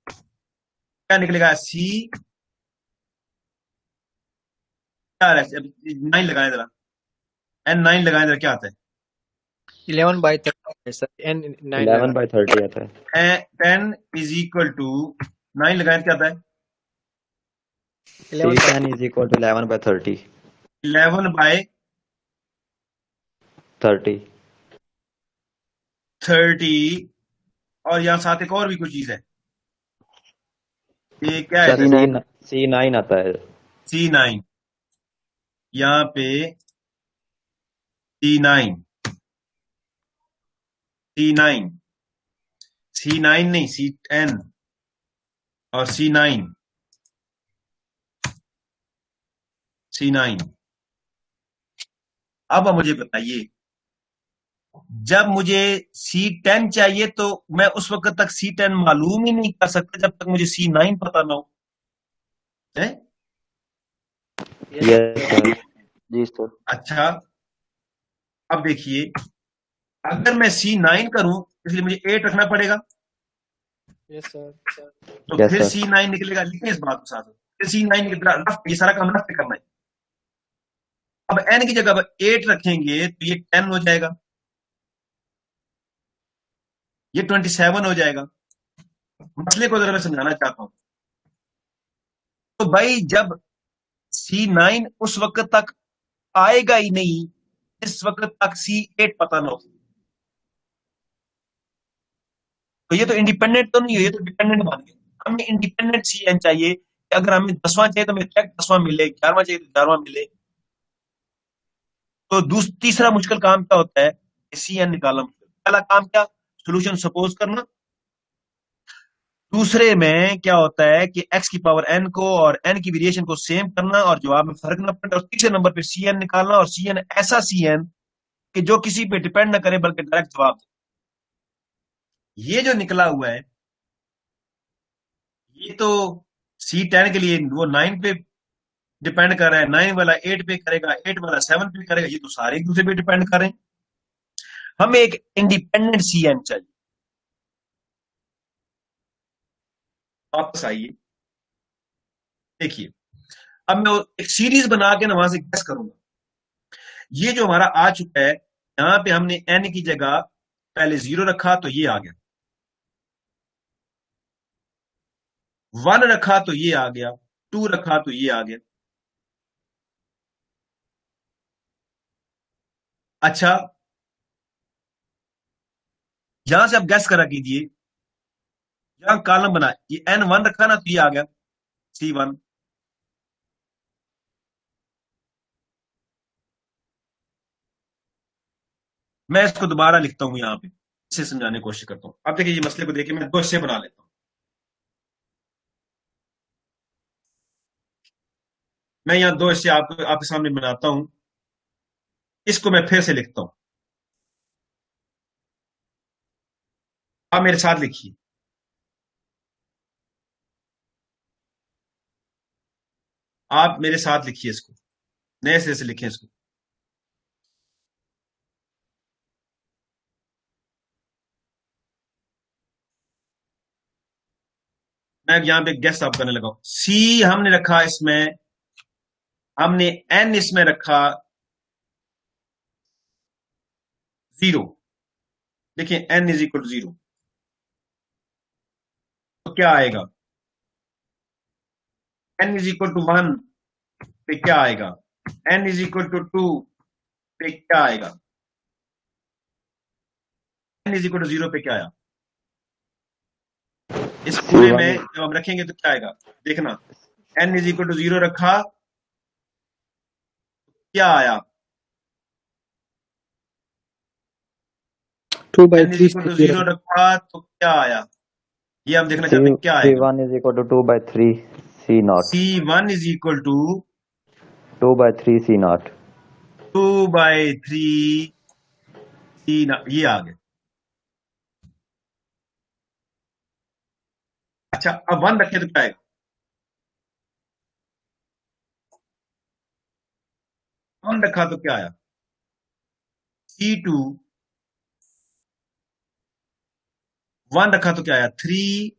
क्या निकलेगा। सी क्या 9 लगाएं जरा, एन 9 लगाएं जरा, क्या आता है। 11/30 है सर, n 9 लगा 11/30 आता है। 10 इज इक्वल टू 9 लगाएं क्या आता है। C10 is equal to 11/30 11/30। 30। और यहां साथ एक और भी कोई चीज है, ये क्या सर है, C9 आता है। C9, यहाँ पे C9, C9, C9 नहीं, C10 और C9, C9। अब मुझे बताइए, जब मुझे C10 चाहिए तो मैं उस वक्त तक C10 मालूम ही नहीं कर सकता जब तक मुझे C9 पता ना हो, है? Yes sir. जी सर। अच्छा, अब देखिए, अगर मैं C9 करूं इसलिए मुझे 8 रखना पड़ेगा, यस सर। तो यस फिर सर। C9 निकलेगा, लिखिए इस बात को साथ, फिर C9 निकलेगा, ये सारा काम रफ पे करना है। अब n की जगह पर 8 रखेंगे तो ये 10 हो जाएगा, ये 27 हो जाएगा। मसले को जरा मैं समझाना चाहता हूं। तो भाई जब C9 उस वक्त तक आएगा ही नहीं जिस वक्त तक C8 पता ना हो, तो ये तो इंडिपेंडेंट तो नहीं है, ये तो डिपेंडेंट बन गया। हमें इंडिपेंडेंट सी एन चाहिए कि अगर हमें 10वां चाहिए तो हमें 10वां मिले, 11वां चाहिए तो 11वां मिले। तो तीसरा मुश्किल काम क्या होता है, सी एन निकालना मुश्किल। पहला काम क्या, सोल्यूशन सपोज करना। दूसरे में क्या होता है कि एक्स की पावर एन को और एन की वेरिएशन को सेम करना और जवाब में फर्क ना पड़े। और तीसरे नंबर पे सी एन निकालना, और सी एन ऐसा सी एन कि जो किसी पे डिपेंड ना करे बल्कि डायरेक्ट जवाब दे। ये जो निकला हुआ है, ये तो C10 के लिए वो 9 पे डिपेंड कर रहा है, 9 वाला 8 पे करेगा, 8 वाला 7 पे करेगा, ये तो सारे एक दूसरे पे डिपेंड कर रहे हैं। हमें एक इंडिपेंडेंट सी एन चाहिए। वापस आइए, देखिए, अब मैं एक सीरीज बना के ना वहां से गेस करूंगा। ये जो हमारा आ चुका है, यहां पे हमने एन की जगह पहले 0 रखा तो ये आ गया, 1 रखा तो ये आ गया, 2 रखा तो ये आ गया। अच्छा, यहां से आप गैस करा कीजिए, यहां कॉलम बना, ये N1 रखा ना तो ये आ गया C1। मैं इसको दोबारा लिखता हूं यहां पे, इसे समझाने की कोशिश करता हूं। अब देखिए, ये मसले को देखिए, मैं 2 हिस्से बना लेता हूं। मैं यहां 2 हिस्से आपके सामने बनाता हूं। इसको मैं फिर से लिखता हूं, आप मेरे साथ लिखिए। आप मेरे साथ लिखिए इसको, नए सिरे से लिखिए इसको। मैं यहां पे गेस आप करने लगा, सी हमने रखा इसमें, हमने एन इसमें रखा 0। देखिए एन इज इक्वल टू 0, तो क्या आएगा, एन इज इक्वल टू 1 पे क्या आएगा, एन इज इक्वल टू 2 पे क्या आएगा, एन इज इक्वल टू 0 पे क्या आया। इस पूरे C1 में is जब हम रखेंगे तो क्या आएगा, देखना, एन इज इक्वल टू 0 रखा, क्या आया, 2 by N is 3 equal to C0. 0 रखा तो क्या आया, ये हम देखना C चाहते हैं क्या आएगा। C1 is equal to 2 by 3 C naught. C1 is equal to 2 by 3 C naught. 2/3 ये आ गया। अच्छा, अब 1 रखे तो क्या आएगा, 1 रखा तो क्या आया, C2, 1 रखा तो क्या आया, 3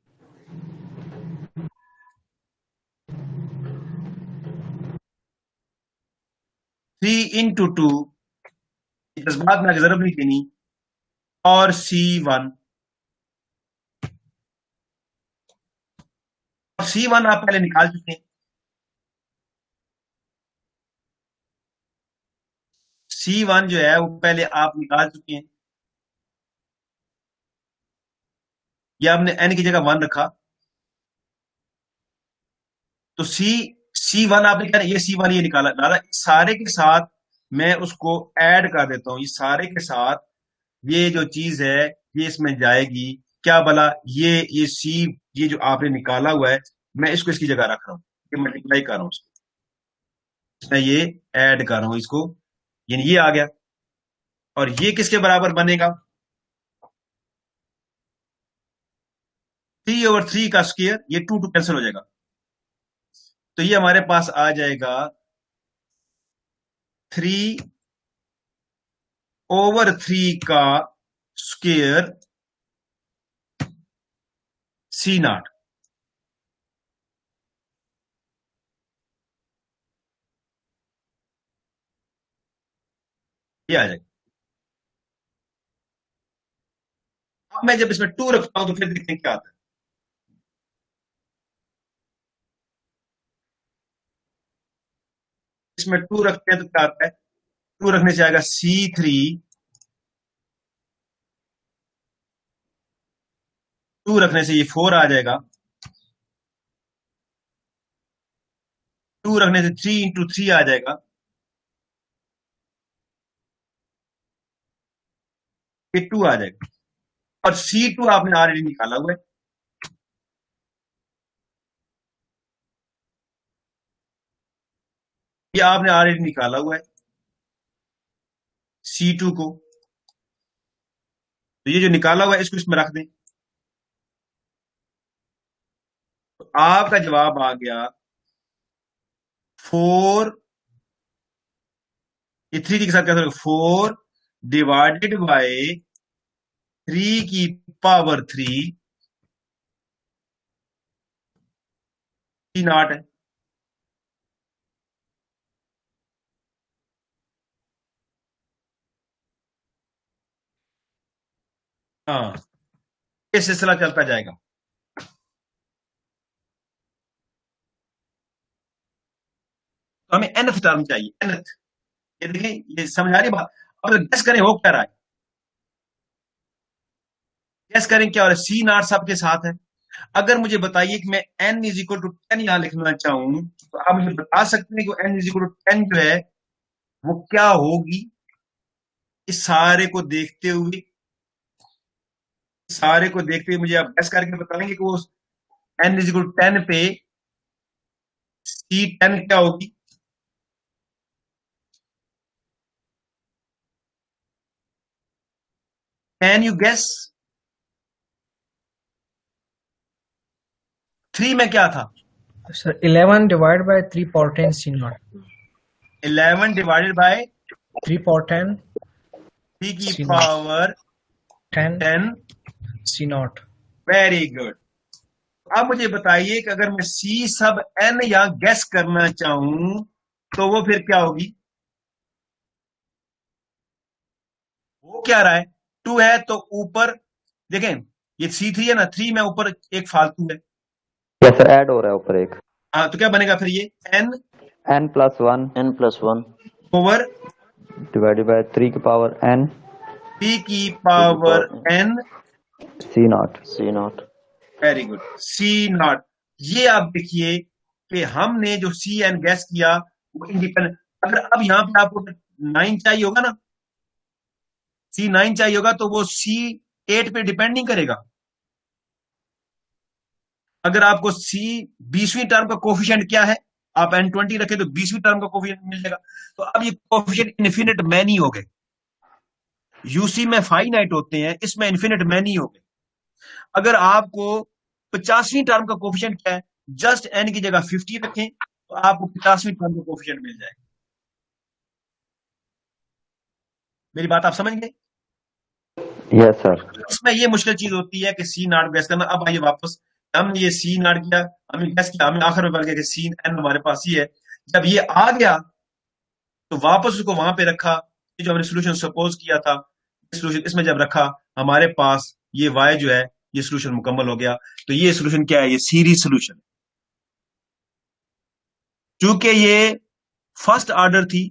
इंटू 2, जज्बात में आगे जरूरत नहीं देनी, और C1। और C1 आप पहले निकाल चुके हैं, C1 जो है वो पहले आप निकाल चुके हैं। ये आपने n की जगह 1 रखा, तो C1 आपने क्या, ये C1 ये निकाला डाला, सारे के साथ मैं उसको ऐड कर देता हूं। ये सारे के साथ ये जो चीज है ये इसमें जाएगी, क्या भला, ये सी, ये जो आपने निकाला हुआ है, मैं इसको इसकी जगह रख रहा हूं, ये मल्टीप्लाई कर रहा हूं उसको, मैं ये ऐड कर रहा हूं इसको, यानी ये आ गया। और ये किसके बराबर बनेगा, 3/3 का स्क्वायर, ये 2 कैंसिल हो जाएगा, तो ये हमारे पास आ जाएगा 3/3 का स्क्वायर C0। ये आ जाएगा। अब मैं जब इसमें 2 रखता हूं तो फिर देखते हैं क्या आता है। इसमें 2 रखते हैं तो क्या आता है, 2 रखने से आएगा C3 2 रखने से ये 4 आ जाएगा, 2 रखने से 3 इंटू 3 आ जाएगा, ये 2 आ जाएगा। और C2 आपने ऑलरेडी निकाला हुआ है, ये आपने ऑलरेडी निकाला हुआ है C2 को, तो ये जो निकाला हुआ है इसको इसमें रख दें, तो आपका जवाब आ गया 4, ये 3 के साथ कैसे होगा, 4 डिवाइडेड बाय 3 की पावर 3 C0 है। हाँ, ये सिलसिला चलता जाएगा। तो हमें nth टर्म चाहिए, nth। ये देखें, ये समझ आ रही बात। अब गैस करें हो क्या रहा है, गैस करें क्या हो रहा है। C0 सबके साथ है। अगर मुझे बताइए कि मैं n इज इक्वल टू 10 यहां लिखना चाहूं, तो आप मुझे बता सकते हैं कि n इज इक्वल टू 10 जो है वो क्या होगी। इस सारे को देखते हुए, सारे को देखते हुए मुझे आप गैस करके बताएंगे कि वो n इज इक्वल टू 10 पे C10 क्या होगी। Can you gas. 3 में क्या था, Sir, 11 divided by 3 power 10 C0. 11 divided by 3 power 10 3 की C0. Power 10 10। C0. Very good. अब मुझे बताइए कि अगर मैं C सब n यहां गैस करना चाहूं तो वो फिर क्या होगी। वो क्या रहा है, 2 है तो ऊपर देखें, ये C3 है ना, 3 में ऊपर एक फालतू है। यस सर, ऐड हो रहा है ऊपर एक। हाँ, तो क्या बनेगा फिर ये n n+1 over divided by 3 की पावर n 3 की power n C0। Very good C0। ये आप देखिए कि हमने जो Cn गैस किया वो इंडिपेंडेंट। अगर अब यहां पे आपको 9 चाहिए होगा ना, C9 चाहिए होगा तो वो C8 पे डिपेंड नहीं करेगा। अगर आपको C 20वीं टर्म का कोफिशिएंट क्या है, आप n20 रखे तो 20वीं टर्म का कोफिशिएंट मिल जाएगा। तो अब ये कोफिशिएंट इन्फिनिट मैनी हो गए। यूसी में फाइनाइट होते हैं, इसमें इन्फिनिट मैनी हो गए। अगर आपको 50वीं टर्म का कोफिशिएंट क्या है, जस्ट n की जगह 50 रखें तो आपको 50वीं टर्म का कोफिशिएंट मिल जाएगा। मेरी बात आप समझ गए। Yes sir. इसमें ये मुश्किल चीज होती है कि C0 गैस करना। अब आइए वापस, हमने ये C0 किया, हमने गैस किया, हमने आखिर में पढ़ गया कि Cn हमारे पास ही है। जब ये आ गया तो वापस उसको वहां पे रखा, ये जो हमने सोल्यूशन सपोज किया था, सोल्यूशन इसमें जब रखा हमारे पास ये y जो है ये सोल्यूशन मुकम्मल हो गया। तो ये सोल्यूशन क्या है, ये सीरीज सोल्यूशन। चूंकि ये फर्स्ट ऑर्डर थी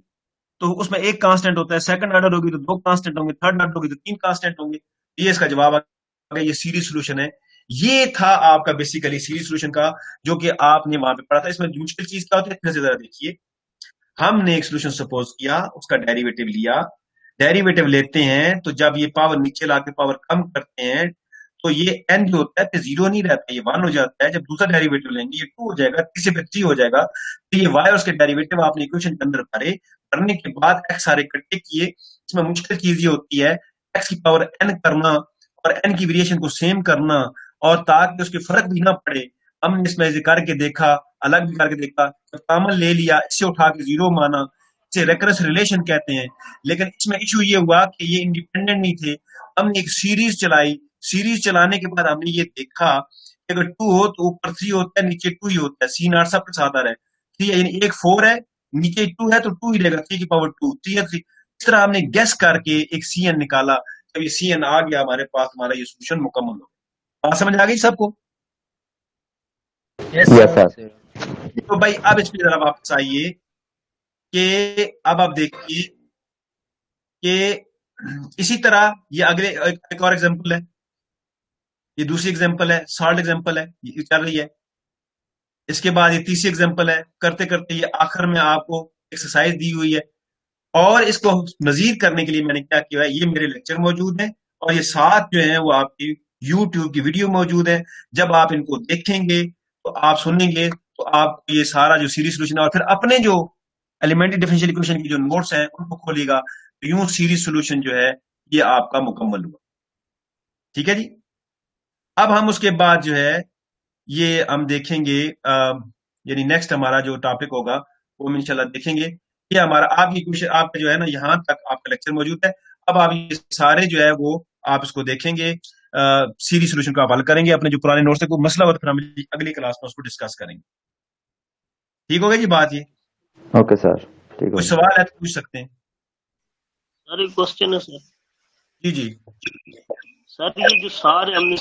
तो उसमें एक कांस्टेंट होता है, सेकंड ऑर्डर होगी तो 2 कांस्टेंट होंगे, थर्ड ऑर्डर होगी तो 3 कांस्टेंट होंगे। ये इसका जवाब आ गया, ये सीरीज सोल्यूशन है। ये था आपका बेसिकली सीरीज सोल्यूशन का, जो कि आपने वहां पे पढ़ा था। इसमें मुश्किल चीज क्या होती है, जरा देखिए। हमने एक सोल्यूशन सपोज किया, उसका डेरिवेटिव लिया, डेरिवेटिव लेते हैं तो जब ये पावर नीचे लाके पावर कम करते हैं तो ये n जो होता है 0 नहीं रहता, ये 1 हो जाता है। जब दूसरा डेरिवेटिव लेंगे ये 2 हो जाएगा, तीसरे पे 3 हो जाएगा। तो ये y और उसके डेरिवेटिव आपने इक्वेशन के अंदर भरे, भरने के बाद x सारे इकट्ठे किए। इसमें मुश्किल चीज ये होती है x की पावर n करना और n की वेरिएशन को सेम करना, और ताकि उसके फर्क भी ना पड़े। हमने इसमें से करके देखा, अलग भी करके देखा, तो कॉमन ले लिया, इससे उठा के 0 माना, इसे रेकरेंस रिलेशन कहते हैं। लेकिन इसमें इशू ये हुआ कि ये इंडिपेंडेंट नहीं थे। हमने एक सीरीज चलाई, सीरीज चलाने के बाद हमने ये देखा कि अगर 2 हो तो ऊपर 3 होता है, नीचे 2 ही होता है। C0 सबके साथ आ रहा है, 3 यानी एक 4 है, नीचे 2 है तो 2 ही रहेगा, 3 की पावर 2, 3 है 3। इस तरह हमने गेस करके एक Cn निकाला। जब ये Cn आ गया हमारे पास, हमारा ये सोल्यूशन मुकम्मल हो गया। बात समझ आ गई सबको। Yes, yes sir. सर। तो भाई अब इस पे जरा वापस आइए कि अब आप देखिए कि इसी तरह ये अगले एक और एग्जांपल है। ये दूसरी एग्जांपल है, सॉल्ट एग्जांपल है, ये चल रही है। इसके बाद ये तीसरी एग्जांपल है, करते करते ये आखिर में आपको एक्सरसाइज दी हुई है। और इसको मजीद करने के लिए मैंने क्या किया है, ये मेरे लेक्चर मौजूद हैं और ये साथ जो है वो आपकी यूट्यूब की वीडियो मौजूद है। जब आप इनको देखेंगे तो आप सुनेंगे तो आपको ये सारा जो सीरीज सोल्यूशन और फिर अपने जो एलिमेंट्री डिफरेंशियल इक्वेशन की जो नोट्स हैं उनको खोलिएगा तो यूं सीरीज सोल्यूशन जो है ये आपका मुकम्मल हुआ। ठीक है जी। अब हम उसके बाद जो है ये हम देखेंगे यानी नेक्स्ट हमारा जो टॉपिक होगा वो हम इंशाल्लाह देखेंगे। ये हमारा आपकी क्वेश्चन आपका जो है ना यहाँ तक आपका लेक्चर मौजूद है। अब आप ये सारे जो है वो आप इसको देखेंगे, सीरीज सोल्यूशन को आप हल करेंगे, अपने जो पुराने नोट्स है कोई मसला हो तो फिर हम अगली क्लास में उसको डिस्कस करेंगे। ठीक हो गई जी बात ये? ओके सर, ठीक कुछ है। सवाल है तो पूछ सकते हैं। सर एक क्वेश्चन है सर। जी जी। सर ये जो सारे हमने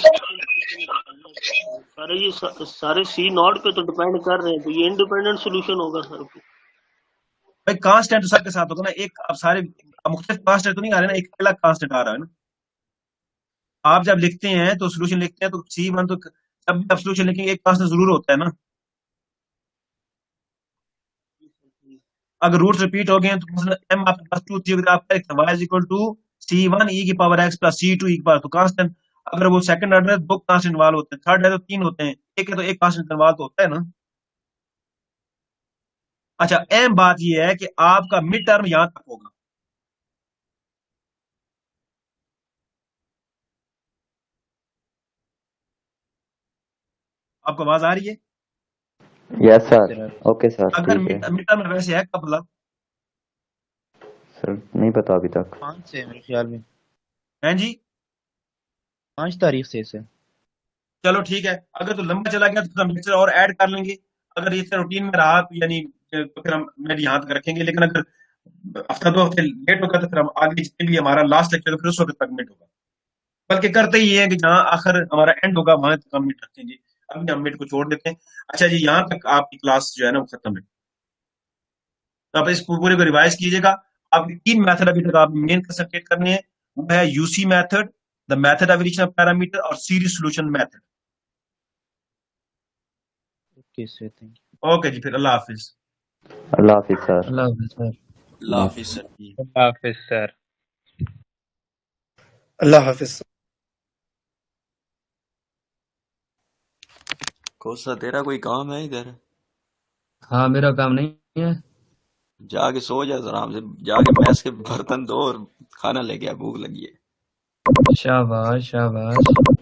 सारे ये सारे सी नॉट पे तो डिपेंड कर रहे हैं, तो ये इंडिपेंडेंट सोल्यूशन होगा सर? भाई कांस्टेंट तो सबके साथ होगा ना, एक अब सारे मुख्तलिफ कांस्टेंट तो नहीं आ रहे ना, एक अलग कांस्टेंट आ रहा है ना। आप जब लिखते हैं तो सोल्यूशन लिखते हैं तो C1 तो जब भी आप सोल्यूशन लिखेंगे एक कांस्टेंट जरूर होता है ना। अगर रूट्स रिपीट हो गए हैं तो m आपके पास 2 3 होगा, आप correct y is equal to C1 e की power x plus C2 e की पावर, तो कांस्टेंट अगर वो सेकंड ऑर्डर है दो कांस्टेंट इन्वॉल्व होते हैं, थर्ड है तो तीन होते हैं, एक है तो एक कांस्टेंट इन्वॉल्व तो होता है ना। अच्छा अहम बात ये है कि आपका मिड टर्म यहां तक होगा। आपको आवाज आ रही है? यस सर, ओके सर, अगर ठीक है। मिड टर्म में वैसे है कब मतलब सर नहीं पता अभी तक। 5 से मेरे ख्याल में, है जी? 5 तारीख से सर। चलो ठीक है, अगर तो लंबा चला गया तो फिर हम लेक्चर और ऐड कर लेंगे। अगर ये रूटीन में रहा तो यानी तो फिर हम मैं यहाँ तक रखेंगे, लेकिन अगर हफ्ता 2 हफ्ते लेट होगा तो फिर हम आगे जितने भी हमारा लास्ट लेक्चर होगा फिर उस वक्त तक मिट होगा। बल्कि करते ही है कि जहाँ आखिर हमारा एंड होगा वहां तक हम मिट रखेंगे। अभी हम मिट को छोड़ देते हैं। अच्छा जी, यहाँ तक आपकी क्लास जो है ना वो खत्म है। तो आप इस पूरे को रिवाइज कीजिएगा। आपके 3 मेथड अभी तक आप मेन कंसंट्रेट करने हैं, वो है UC method, the method of addition of parameter और series solution method. Okay sir, thank you. Okay जी, फिर अल्लाह हाफिज। अल्लाह हाफिज सर। अल्लाह हाफ़िज़ सर। अल्लाह हाफिज सर। अल्लाह हाफिज सर। अल्लाह हाफिज। कोसा तेरा कोई काम है इधर? हाँ, मेरा काम नहीं है। जाके सो जा आराम से, जाके मैस के बर्तन धो और खाना लेके आ, भूख लगी है। शाबाश शाबाश।